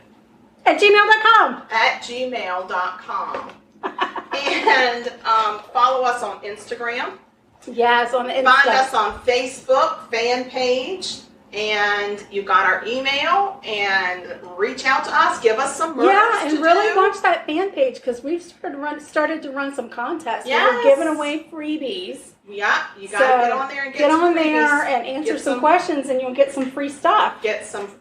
At gmail.com. At gmail.com. And follow us on Instagram. Yes, on Instagram. Find us on Facebook fan page. And you got our email, and reach out to us. Give us some murders and really watch that fan page, because we've started to run some contests. Yes. We're giving away freebies. Yeah, you got to get on there and get on there and answer some questions, and you'll get some free stuff. Get something.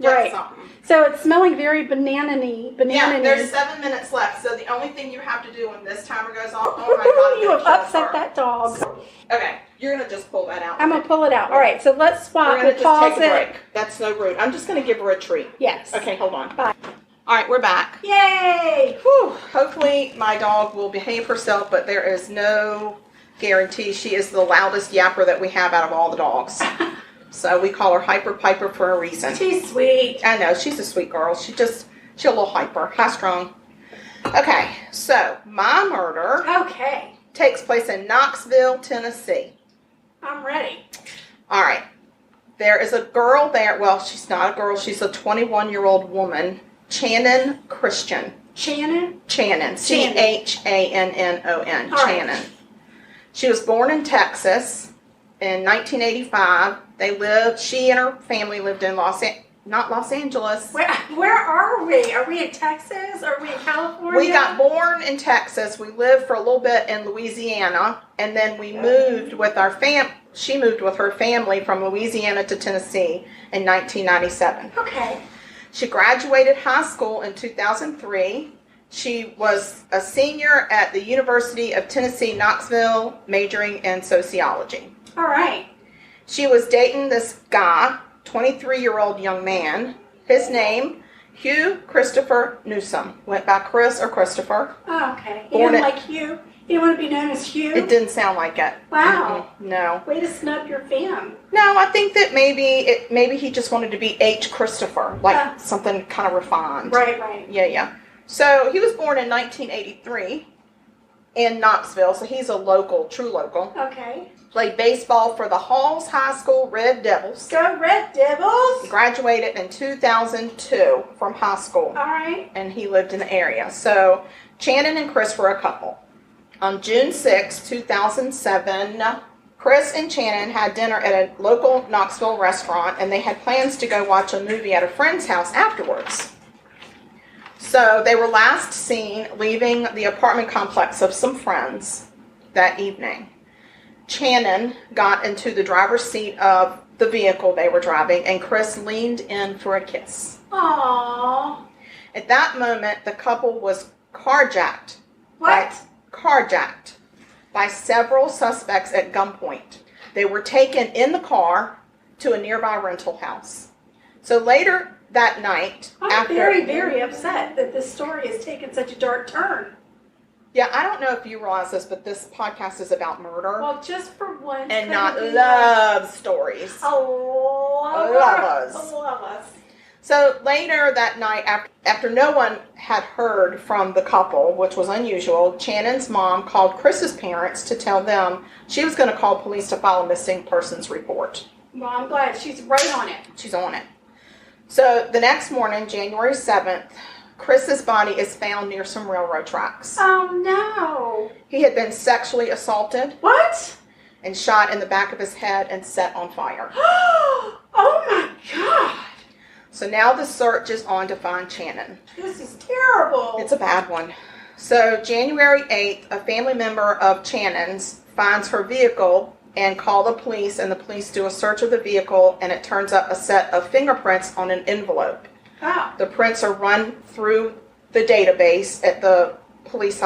Right. Something. So it's smelling very banana-y. Yeah, there's 7 minutes left. So the only thing you have to do when this timer goes off, oh my God, you have upset that dog. Okay, you're going to just pull that out. I'm going to pull it out. All right, so let's swap. We're going to pause just take a break. That's so rude. I'm just going to give her a treat. Yes. Okay, hold on. Bye. All right, we're back. Yay! Whew. Hopefully my dog will behave herself, but there is no guarantee. She is the loudest yapper that we have out of all the dogs. So we call her Hyper Piper for a reason. She's sweet. I know, she's a sweet girl. She's a little hyper, high strung. Okay, so my murder takes place in Knoxville, Tennessee. I'm ready. All right. There is a girl there. Well, she's not a girl. She's a 21-year-old woman, Channon Christian. Channon? Channon. Channon. Channon. She was born in Texas in 1985. She and her family lived in not Los Angeles. Where are we? Are we in Texas? Are we in California? We got born in Texas. We lived for a little bit in Louisiana, and then we moved with our She moved with her family from Louisiana to Tennessee in 1997. Okay. She graduated high school in 2003. She was a senior at the University of Tennessee, Knoxville, majoring in sociology. All right. She was dating this guy, 23-year-old young man. His name, Hugh Christopher Newsom. Went by Chris or Christopher. Oh, okay. He didn't like Hugh? He didn't want to be known as Hugh? It didn't sound like it. Wow. No. Way to snub your fam. No, I think that maybe he just wanted to be H. Christopher, like something kind of refined. Right. Yeah. So he was born in 1983 in Knoxville, so he's a true local. Okay. Played baseball for the Halls High School Red Devils. Go Red Devils! Graduated in 2002 from high school. All right. And he lived in the area. So Channon and Chris were a couple. On June 6, 2007, Chris and Channon had dinner at a local Knoxville restaurant, and they had plans to go watch a movie at a friend's house afterwards. So they were last seen leaving the apartment complex of some friends that evening. Channon got into the driver's seat of the vehicle they were driving, and Chris leaned in for a kiss. Aww. At that moment, the couple was carjacked. What? Carjacked by several suspects at gunpoint. They were taken in the car to a nearby rental house. So later that night, I'm very, very upset that this story has taken such a dark turn. Yeah, I don't know if you realize this, but this podcast is about murder. Well, just for once. And not love stories. Love us. So later that night, after no one had heard from the couple, which was unusual, Channon's mom called Chris's parents to tell them she was going to call police to file a missing persons report. Well, I'm glad. She's right on it. She's on it. So the next morning, January 7th, Chris's body is found near some railroad tracks. Oh, no. He had been sexually assaulted. What? And shot in the back of his head and set on fire. Oh, my God. So now the search is on to find Channon. This is terrible. It's a bad one. So January 8th, a family member of Channon's finds her vehicle and call the police, and the police do a search of the vehicle, and it turns up a set of fingerprints on an envelope. Oh. The prints are run through the database at the police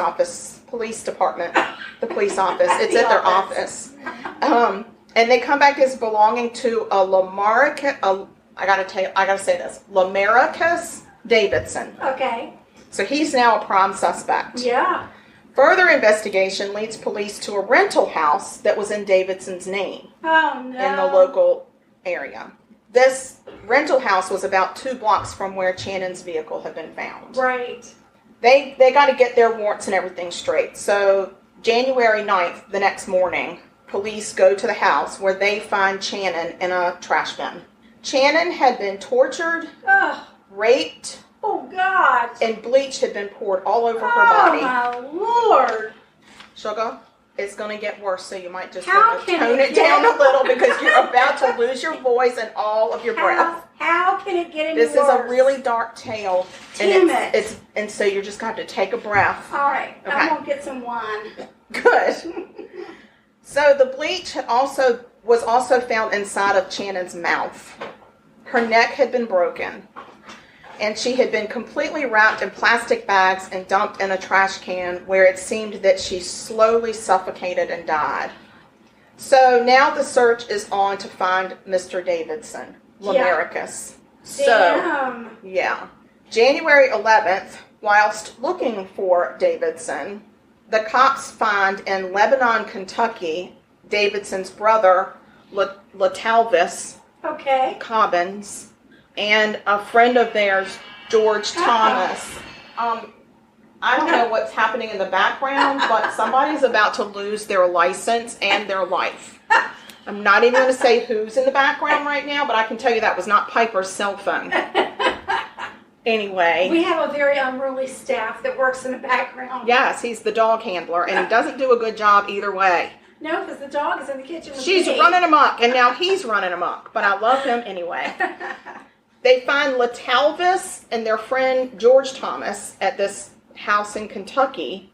department, the police office. It's at their office. And they come back as belonging to a I gotta say this, Lamarcus Davidson. Okay. So he's now a prime suspect. Yeah. Further investigation leads police to a rental house that was in Davidson's name. Oh, no. In the local area. This rental house was about 2 blocks from where Channon's vehicle had been found. Right. They got to get their warrants and everything straight. So January 9th, the next morning, police go to the house where they find Channon in a trash bin. Channon had been tortured, raped, oh, God, and bleach had been poured all over her body. Oh, my Lord. Sugar, it's going to get worse, so you might just How want to tone it down a little because you're about to lose your voice and all of your breath. How can it get any worse? This is a really dark tale. Damn it. And so you're just going to have to take a breath. All right. Okay. I'm going to get some wine. Good. So the bleach was also found inside of Channon's mouth. Her neck had been broken, and she had been completely wrapped in plastic bags and dumped in a trash can where it seemed that she slowly suffocated and died. So now the search is on to find Mr. Davidson, Lamarcus. Damn. So, yeah. January 11th, whilst looking for Davidson, the cops find in Lebanon, Kentucky, Davidson's brother, Latalvis Cobbins, and a friend of theirs, George Thomas. I don't know what's happening in the background, but somebody's about to lose their license and their life. I'm not even going to say who's in the background right now, but I can tell you that was not Piper's cell phone. Anyway. We have a very unruly staff that works in the background. Yes, he's the dog handler, and he doesn't do a good job either way. No, because the dog is in the kitchen with She's me. running amok, and now he's running amok, but I love him anyway. They find Latalvis and their friend George Thomas at this house in Kentucky,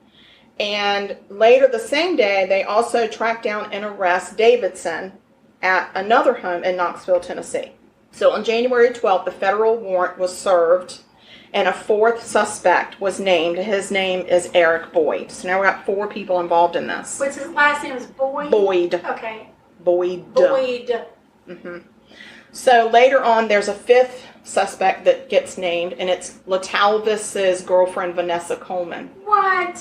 and later the same day, they also track down and arrest Davidson at another home in Knoxville, Tennessee. So on January 12th, the federal warrant was served, and a 4th suspect was named. His name is Eric Boyd. So now we got 4 people involved in this. What's his last name? Is Boyd? Boyd. Okay. Boyd. Mm-hmm. So later on, there's a 5th suspect that gets named, and it's Latalvis's girlfriend, Vanessa Coleman. What?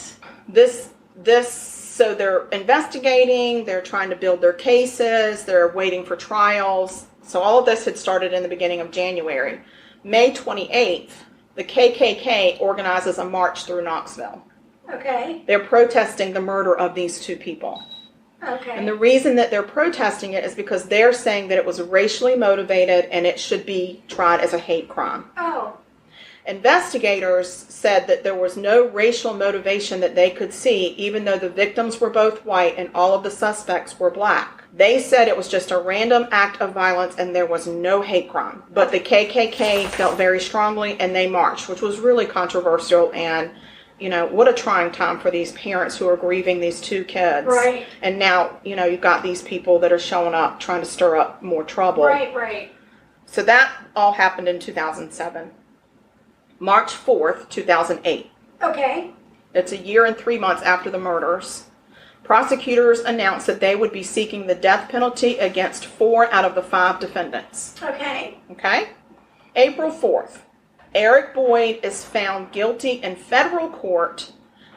So they're investigating, they're trying to build their cases, they're waiting for trials. So all of this had started in the beginning of January. May 28th, the KKK organizes a march through Knoxville. Okay. They're protesting the murder of these 2 people. Okay. And the reason that they're protesting it is because they're saying that it was racially motivated and it should be tried as a hate crime. Oh. Investigators said that there was no racial motivation that they could see, even though the victims were both white and all of the suspects were black. They said it was just a random act of violence and there was no hate crime. But the KKK felt very strongly and they marched, which was really controversial. And, you know, what a trying time for these parents who are grieving these 2 kids. Right. And now, you know, you've got these people that are showing up trying to stir up more trouble. Right. So that all happened in 2007. March 4th, 2008. Okay. It's a year and 3 months after the murders. Prosecutors announced that they would be seeking the death penalty against 4 out of the 5 defendants. Okay. April 4th, Eric Boyd is found guilty in federal court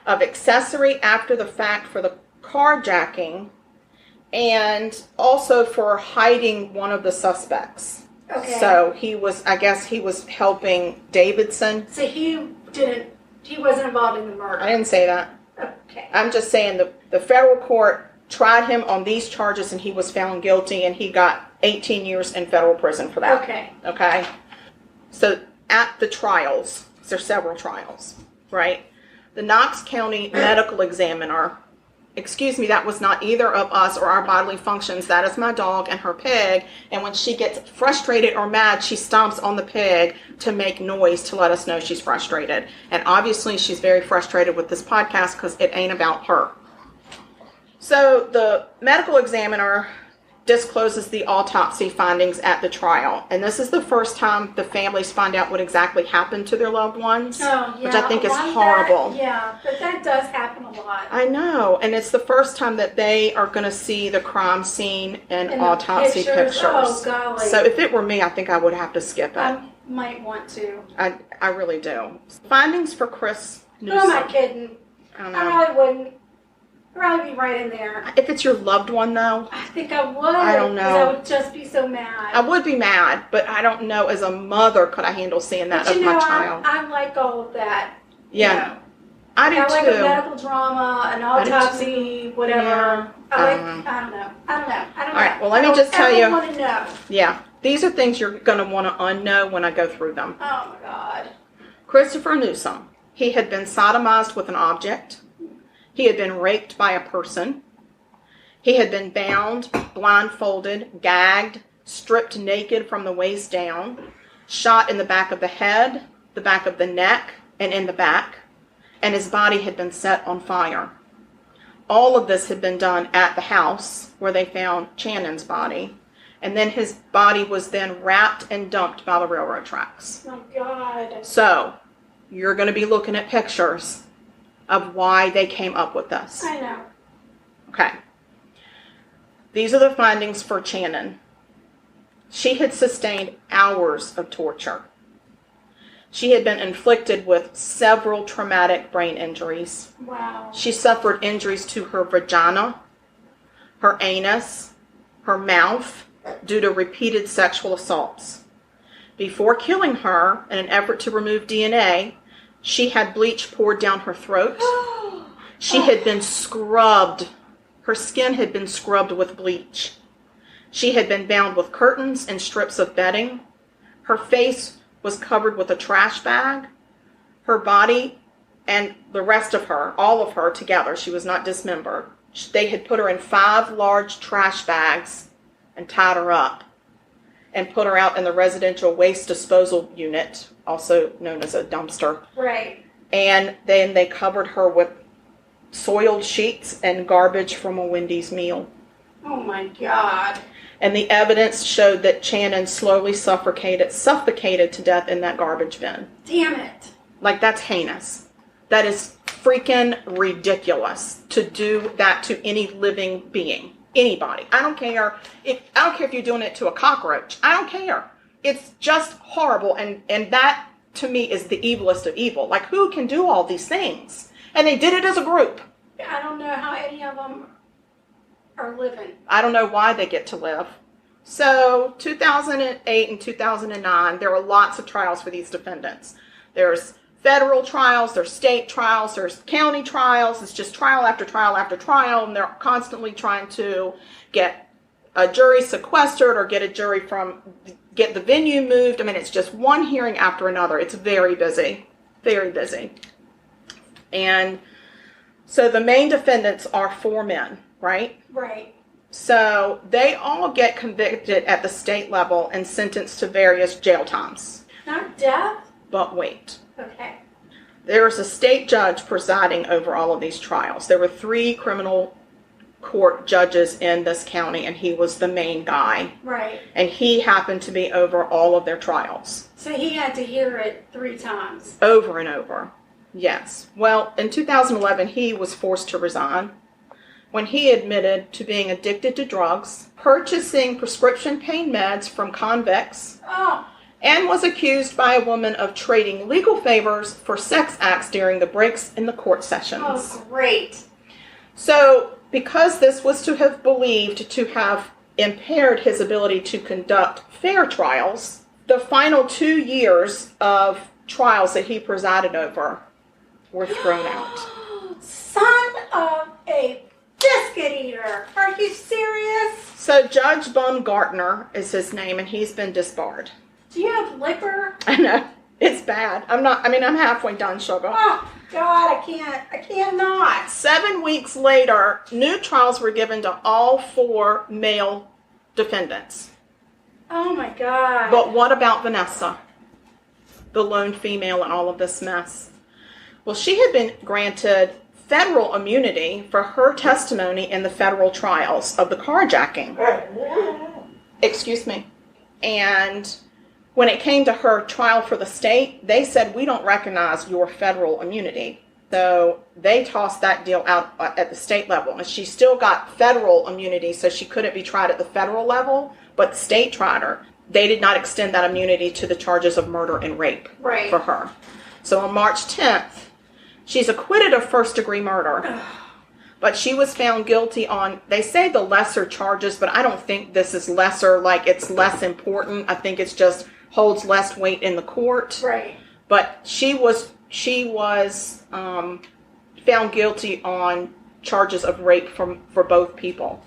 of accessory after the fact for the carjacking and also for hiding one of the suspects. Okay. So I guess he was helping Davidson. So he wasn't involved in the murder. I didn't say that. Okay. I'm just saying the federal court tried him on these charges and he was found guilty and he got 18 years in federal prison for that. Okay. So at the trials, there's several trials, right? The Knox County medical examiner, that was not either of us or our bodily functions. That is my dog and her pig. And when she gets frustrated or mad, she stomps on the pig to make noise to let us know she's frustrated. And obviously she's very frustrated with this podcast because it ain't about her. So the medical examiner discloses the autopsy findings at the trial. And this is the first time the families find out what exactly happened to their loved ones, which I think is horrible. But that does happen a lot. I know. And it's the first time that they are going to see the crime scene and autopsy pictures. Oh, golly. So if it were me, I think I would have to skip it. I might want to. I really do. Findings for Chris Newsom. Who am I kidding? I don't know. I really wouldn't. I'd probably be right in there. If it's your loved one, though. I think I would. I don't know. Because I would just be so mad. I would be mad, but I don't know. As a mother, could I handle seeing that of my child? I like all of that. Yeah. You know. I do too. I like a medical drama, an autopsy, whatever. Yeah. I don't know. All right, well, let me just tell you. I want to know. Yeah. These are things you're going to want to unknow when I go through them. Oh, my God. Christopher Newsom. He had been sodomized with an object. He had been raped by a person. He had been bound, blindfolded, gagged, stripped naked from the waist down, shot in the back of the head, the back of the neck, and in the back, and his body had been set on fire. All of this had been done at the house where they found Shannon's body, and then his body was then wrapped and dumped by the railroad tracks. Oh, my God. So, you're going to be looking at pictures of why they came up with this. I know. Okay. These are the findings for Shannon. She had sustained hours of torture. She had been inflicted with several traumatic brain injuries. Wow. She suffered injuries to her vagina, her anus, her mouth, due to repeated sexual assaults. Before killing her, in an effort to remove DNA, she had bleach poured down her throat. She had been scrubbed. Her skin had been scrubbed with bleach. She had been bound with curtains and strips of bedding. Her face was covered with a trash bag. Her body and the rest of her, all of her together, she was not dismembered. They had put her in 5 large trash bags and tied her up and put her out in the residential waste disposal unit, also known as a dumpster. Right. And then they covered her with soiled sheets and garbage from a Wendy's meal. Oh, my God. And the evidence showed that Shannon slowly suffocated to death in that garbage bin. Damn it. Like, that's heinous. That is freaking ridiculous to do that to any living being. Anybody. I don't care if you're doing it to a cockroach. I don't care. It's just horrible. And that, to me, is the evilest of evil. Like, who can do all these things? And they did it as a group. I don't know how any of them are living. I don't know why they get to live. So, 2008 and 2009, there were lots of trials for these defendants. There's federal trials, there's state trials, there's county trials. It's just trial after trial after trial, and they're constantly trying to get a jury sequestered or get the venue moved. I mean, it's just one hearing after another. It's very busy, very busy. And so the main defendants are 4 men, right? Right. So they all get convicted at the state level and sentenced to various jail times. Not death? But wait. Okay. There was a state judge presiding over all of these trials. There were 3 criminal court judges in this county, and he was the main guy. Right. And he happened to be over all of their trials. So he had to hear it 3 times. Over and over. Yes. Well, in 2011, he was forced to resign when he admitted to being addicted to drugs, purchasing prescription pain meds from convicts, and was accused by a woman of trading legal favors for sex acts during the breaks in the court sessions. Oh, great. So, because this was to have believed to have impaired his ability to conduct fair trials, the final 2 years of trials that he presided over were thrown out. Son of a biscuit eater. Are you serious? So Judge Baumgartner is his name, and he's been disbarred. Do you have liquor? I know. It's bad. I'm halfway done, sugar. Oh, God, I cannot. 7 weeks later, new trials were given to all 4 male defendants. Oh, my God. But what about Vanessa, the lone female in all of this mess? Well, she had been granted federal immunity for her testimony in the federal trials of the carjacking. Excuse me. And when it came to her trial for the state, they said, we don't recognize your federal immunity. So they tossed that deal out at the state level. And she still got federal immunity, so she couldn't be tried at the federal level, but the state tried her. They did not extend that immunity to the charges of murder and rape for her. So on March 10th, she's acquitted of first-degree murder. But she was found guilty on, they say the lesser charges, but I don't think this is lesser, like it's less important. I think it's just holds less weight in the court. Right. But she was found guilty on charges of rape for both people.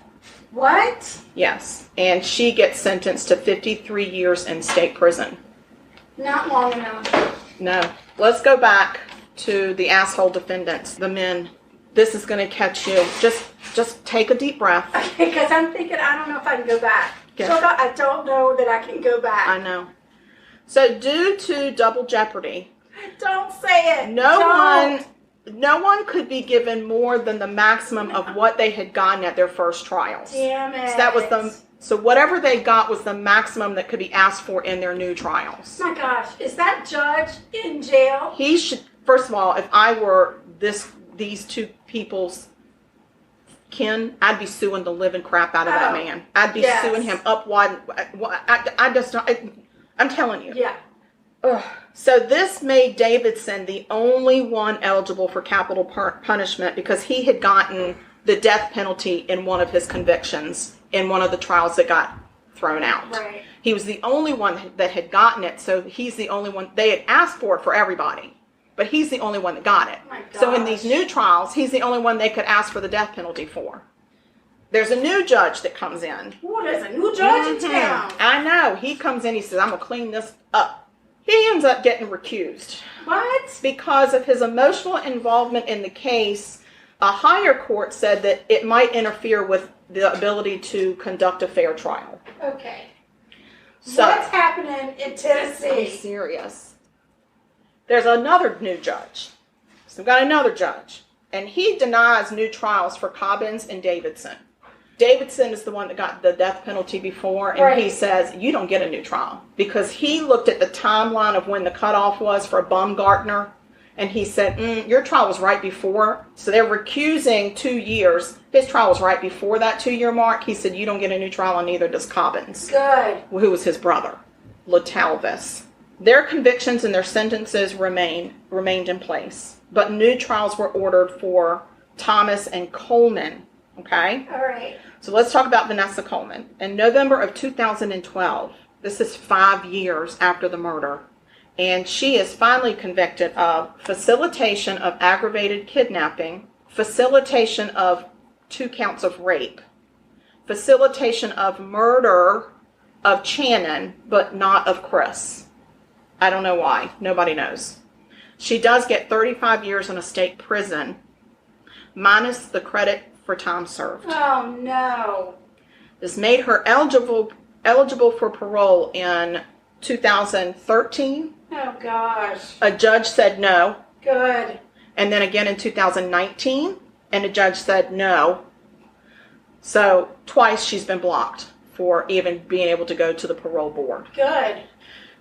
What? Yes. And she gets sentenced to 53 years in state prison. Not long enough. No. Let's go back to the asshole defendants, the men. This is going to catch you. Just take a deep breath. Because I'm thinking, I don't know if I can go back. Yeah. So I don't know that I can go back. I know. So due to double jeopardy, don't say it. No one could be given more than the maximum of what they had gotten at their first trials. Damn it. So that was so whatever they got was the maximum that could be asked for in their new trials. Oh my gosh, is that judge in jail? He should. First of all, if I were these two people's kin, I'd be suing the living crap out of that man. I'd be suing him up wide. I just don't. I'm telling you. Yeah. Ugh. So this made Davidson the only one eligible for capital punishment because he had gotten the death penalty in one of his convictions in one of the trials that got thrown out. Right. He was the only one that had gotten it, so he's the only one. They had asked for it for everybody, but he's the only one that got it. Oh my gosh. So in these new trials, he's the only one they could ask for the death penalty for. There's a new judge that comes in. What is a new judge in town? I know. He comes in, he says, I'm going to clean this up. He ends up getting recused. What? Because of his emotional involvement in the case, a higher court said that it might interfere with the ability to conduct a fair trial. Okay. So, what's happening in Tennessee? I'm serious. There's another new judge. So we've got another judge. And he denies new trials for Cobbins and Davidson. Davidson is the one that got the death penalty before, and he says, you don't get a new trial. Because he looked at the timeline of when the cutoff was for Baumgartner, and he said, your trial was right before. So they're recusing 2 years. His trial was right before that 2-year mark. He said, you don't get a new trial, and neither does Cobbins. Good. Who was his brother, LaTalvis. Their convictions and their sentences remained in place. But new trials were ordered for Thomas and Coleman. Okay? All right. So let's talk about Vanessa Coleman. In November of 2012, this is 5 years after the murder, and she is finally convicted of facilitation of aggravated kidnapping, facilitation of 2 counts of rape, facilitation of murder of Channon, but not of Chris. I don't know why. Nobody knows. She does get 35 years in a state prison, minus the credit for time served. Oh, no. This made her eligible for parole in 2013. Oh, gosh. A judge said no. Good. And then again in 2019, and a judge said no. So twice she's been blocked for even being able to go to the parole board. Good.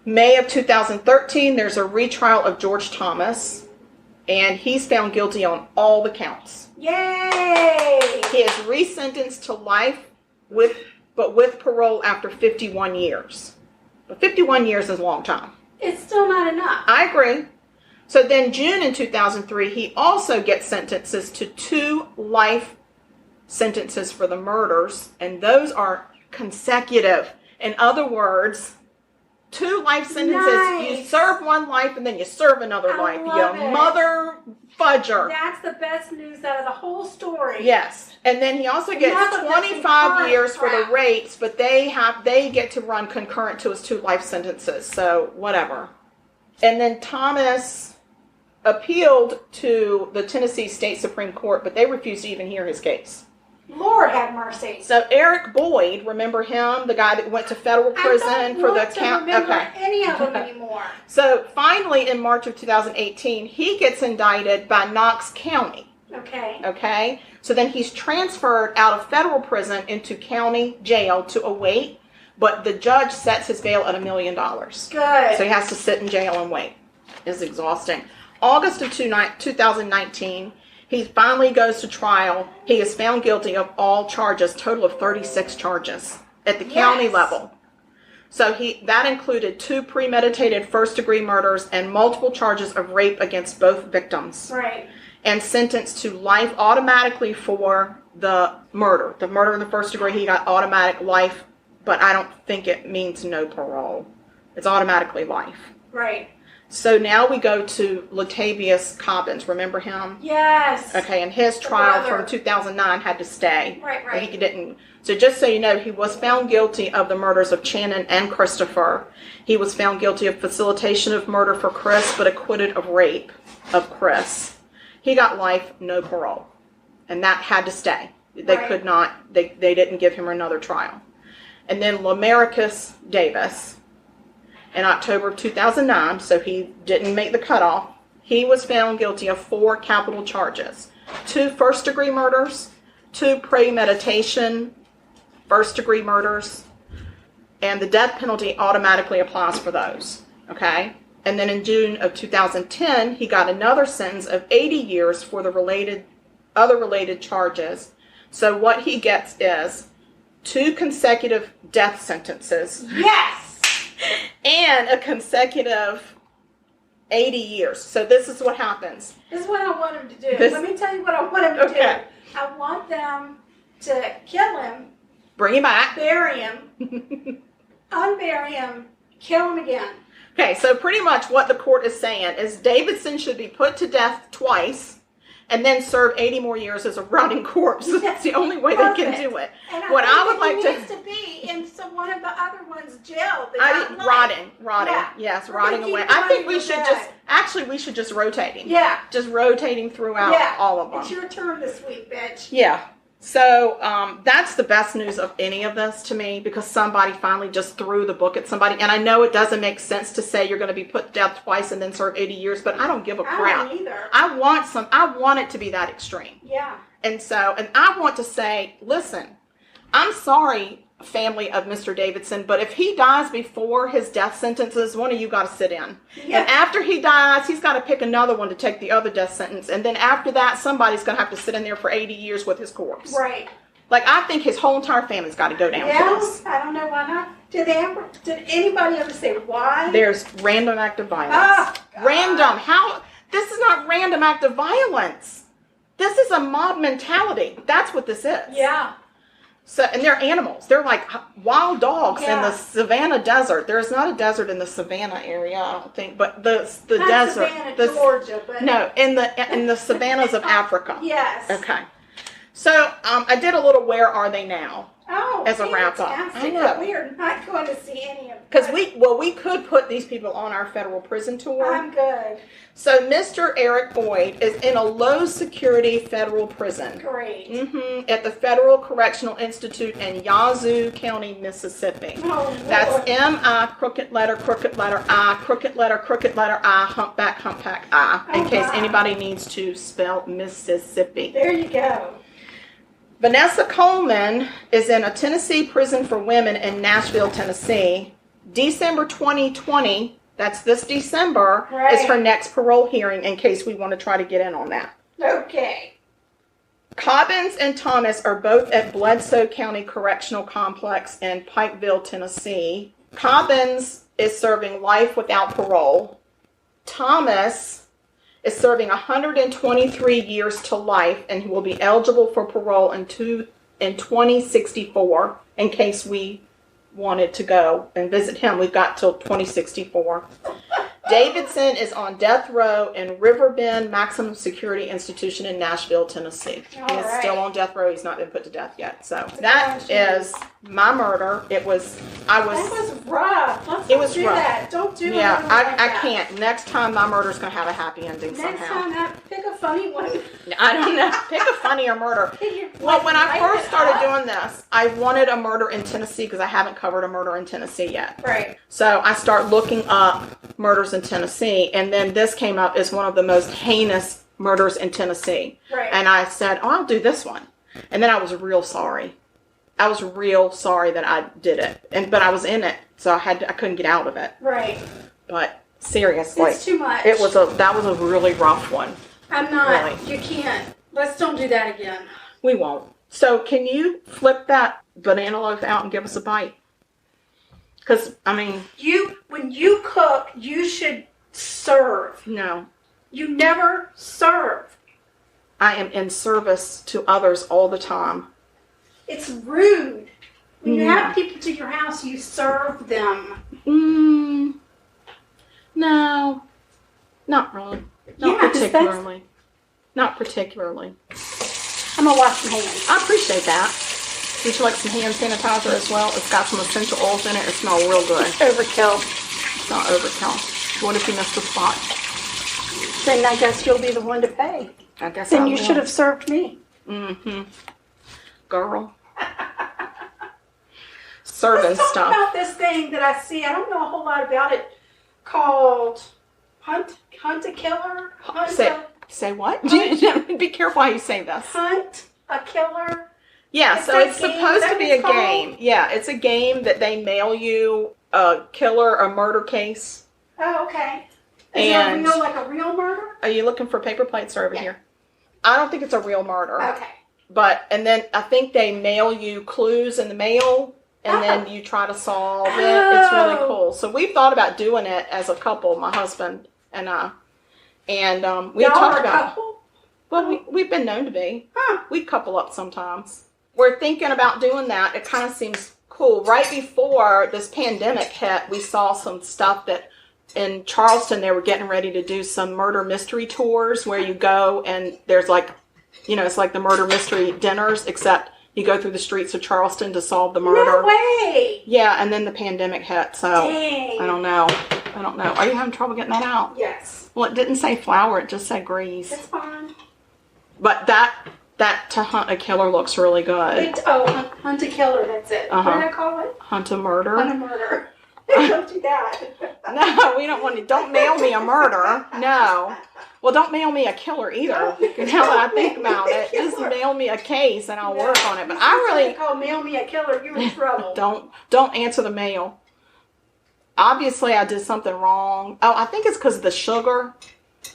May of 2013, there's a retrial of George Thomas, and he's found guilty on all the counts. Yay! He is resentenced to life with parole after 51 years. But 51 years is a long time. It's still not enough. I agree. So then June in 2003, he also gets sentences to 2 life sentences for the murders, and those are consecutive. In other words, 2 life sentences. Nice. You serve 1 life and then you serve another life. Love You it. Mother fudger. That's the best news out of the whole story. Yes. And then he also gets 25 years for the rapes, but they get to run concurrent to his 2 life sentences. So whatever. And then Thomas appealed to the Tennessee State Supreme Court, but they refused to even hear his case. Lord have mercy. So Eric Boyd, remember him, the guy that went to federal prison for the count? I don't remember any of them anymore. So finally, in March of 2018, he gets indicted by Knox County. Okay. Okay? So then he's transferred out of federal prison into county jail to await, but the judge sets his bail at $1 million. Good. So he has to sit in jail and wait. It's exhausting. August of 2019, he finally goes to trial. He is found guilty of all charges, total of 36 charges at the county level. So that included 2 premeditated first-degree murders and multiple charges of rape against both victims. Right. And sentenced to life automatically for the murder. The murder in the first degree, he got automatic life, but I don't think it means no parole. It's automatically life. Right. So now we go to Latavius Cobbins. Remember him? Yes. Okay, and his trial from 2009 had to stay. Right. But he didn't. So just so you know, he was found guilty of the murders of Shannon and Christopher. He was found guilty of facilitation of murder for Chris, but acquitted of rape of Chris. He got life, no parole. And that had to stay. They could not, they didn't give him another trial. And then Lamarcus Davis, in October of 2009, so he didn't make the cutoff, he was found guilty of 4 capital charges. 2 first-degree murders, 2 premeditation first-degree murders, and the death penalty automatically applies for those, okay? And then in June of 2010, he got another sentence of 80 years for the other related charges. So what he gets is 2 consecutive death sentences. Yes! And a consecutive 80 years. So this is what happens. This is what I want him to do. Let me tell you what I want him to do. I want them to kill him. Bring him back. Bury him. Unbury him. Kill him again. Okay, so pretty much what the court is saying is Davidson should be put to death twice and then serve 80 more years as a rotting corpse. That's the only way they can do it. And what I would think like he needs to be in one of the other ones jail. Rotting. Yeah. Yes, rotting away. I think we should just rotate him. Yeah. Just rotating throughout all of them. It's your turn this week, bitch. Yeah. So that's the best news of any of this to me, because somebody finally just threw the book at somebody. And I know it doesn't make sense to say you're going to be put to death twice and then serve 80 years, but I don't give a crap. I don't either. I want it to be that extreme. Yeah. And I want to say, listen, I'm sorry, family of Mr. Davidson, but if he dies before his death sentences, one of you got to sit in. Yeah. And after he dies, he's got to pick another one to take the other death sentence. And then after that, somebody's going to have to sit in there for 80 years with his corpse. Right. Like, I think his whole entire family's got to go down for this. I don't know why not. Did anybody ever say why? There's random act of violence. Oh, random. This is not random act of violence. This is a mob mentality. That's what this is. Yeah. So, and they're animals. They're like wild dogs in the savannah desert. There's not a desert in the savannah area, I don't think, but the not desert. Savannah, Georgia, but no, in the savannas of Africa. Yes. Okay. So I did a little "Where Are They Now?" as a wrap up. I know. We are not going to see any of them. Because we could put these people on our federal prison tour. I'm good. So Mr. Eric Boyd is in a low security federal prison. Great. At the Federal Correctional Institute in Yazoo County, Mississippi. Oh, Lord. That's M-I, crooked letter, I, crooked letter, I, humpback, I, in case anybody needs to spell Mississippi. There you go. Vanessa Coleman is in a Tennessee prison for women in Nashville, Tennessee. December 2020, that's this December, is her next parole hearing, in case we want to try to get in on that. Okay. Cobbins and Thomas are both at Bledsoe County Correctional Complex in Pikeville, Tennessee. Cobbins is serving life without parole. Thomas is serving 123 years to life, and he will be eligible for parole in 2064, in case we wanted to go and visit him. We've got till 2064. Davidson is on death row in Riverbend Maximum Security Institution in Nashville, Tennessee. He is still on death row. He's not been put to death yet. So that is my murder. That was rough. Don't do that. Don't do it. Yeah, I can't. Next time my murder's going to have a happy ending somehow. Next time, pick a funny one. I don't know. Pick a funnier murder. Well, when I first started doing this, I wanted a murder in Tennessee because I haven't covered a murder in Tennessee yet. Right. So I start looking up murders in Tennessee, and then this came up as one of the most heinous murders in Tennessee. Right. And I said, oh, I'll do this one. And then I was real sorry. I was real sorry that I did it. But I was in it, so I couldn't get out of it. Right. But seriously. It's too much. That was a really rough one. I'm not. Really. You can't. Let's don't do that again. We won't. So can you flip that banana loaf out and give us a bite? Because, I mean... When you cook, you should serve. No. You never serve. I am in service to others all the time. It's rude. When you have people to your house, you serve them. No. Not really. Not particularly. Not particularly. I'm going to wash my hands. I appreciate that. Would you like some hand sanitizer as well? It's got some essential oils in it. It smells real good. Overkill. It's not overkill. What if you missed a spot? Then I guess you'll be the one to pay. I guess Then I you will. should have served me. Girl. Serving Let's talk stuff. about this thing that I see. I don't know a whole lot about it. Called Hunt a Killer? Say what? Be careful how you say this. Hunt a Killer? Yeah, It's so that it's game. supposed Is to that be what a it's called? game. Yeah, it's a game that they mail you a killer, a murder case. Oh, okay. Is And it like a real murder? are you looking for paper plates or over here? I don't think it's a real murder. Okay. And then I think they mail you clues in the mail, and then you try to solve it. It's really cool. So we've thought about doing it as a couple, my husband and I. And we Y'all talked are a about. couple? Well, we've been known to be. Huh. We couple up sometimes. We're thinking about doing that. It kind of seems cool. Right before this pandemic hit, we saw some stuff that in Charleston, they were getting ready to do some murder mystery tours where you go and there's like, it's like the murder mystery dinners, except you go through the streets of Charleston to solve the murder. No way! Yeah, and then the pandemic hit, so Dang. I don't know. Are you having trouble getting that out? Yes. Well, it didn't say flour, it just said grease. It's fine. But that to hunt a killer looks really good. Hunt a Killer, that's it. Uh-huh. What did I call it? Hunt a murder? Hunt a Murder. Don't do that. No, we don't want to. Don't mail me a murder. No. Well, don't mail me a killer either. Now that I think about it, just mail me a case and I'll work on it. But I really call mail me a killer. You're in trouble. don't answer the mail. Obviously, I did something wrong. Oh, I think it's because of the sugar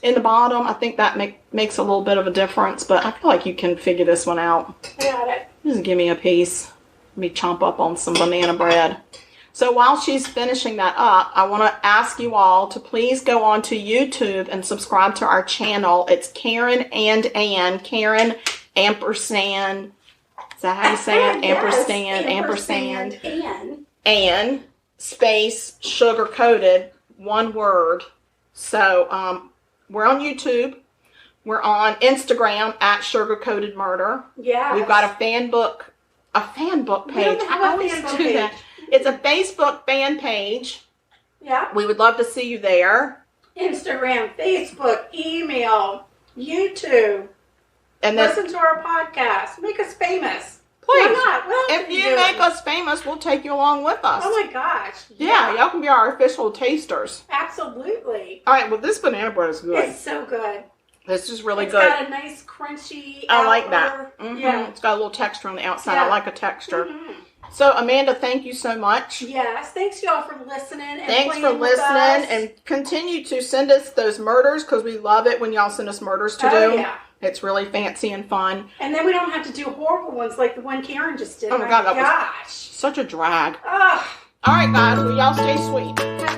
in the bottom. I think that makes a little bit of a difference. But I feel like you can figure this one out. Got it. Just give me a piece. Let me chomp up on some banana bread. So while she's finishing that up, I want to ask you all to please go on to YouTube and subscribe to our channel. It's Karen and Ann. Karen ampersand. Is that how you say it? Yes, ampersand. Ann. Ann space sugar coated, one word. So we're on YouTube. We're on Instagram at Sugar Coated Murder. Yeah. We've got a fan book page. I always do that. It's a Facebook fan page. Yeah. We would love to see you there. Instagram, Facebook, email, YouTube. And then, listen to our podcast. Make us famous. please, Why not? What else if are you doing? make us famous, we'll take you along with us. Oh my gosh. Yeah, y'all can be our official tasters. Absolutely. All right, well, this banana bread is good. It's so good. This is really It's good. got a nice crunchy I like outer- that. Mm-hmm. Yeah. It's got a little texture on the outside. Yeah. I like a texture. Mm-hmm. So, Amanda, thank you so much. Yes. Thanks, y'all, for listening. And Thanks for playing with us. listening, and continue to send us those murders because we love it when y'all send us murders to do. Yeah. It's really fancy and fun. And then we don't have to do horrible ones like the one Karen just did. Oh my God, that was gosh. such a drag. Ugh. All right, guys, well, y'all stay sweet. Have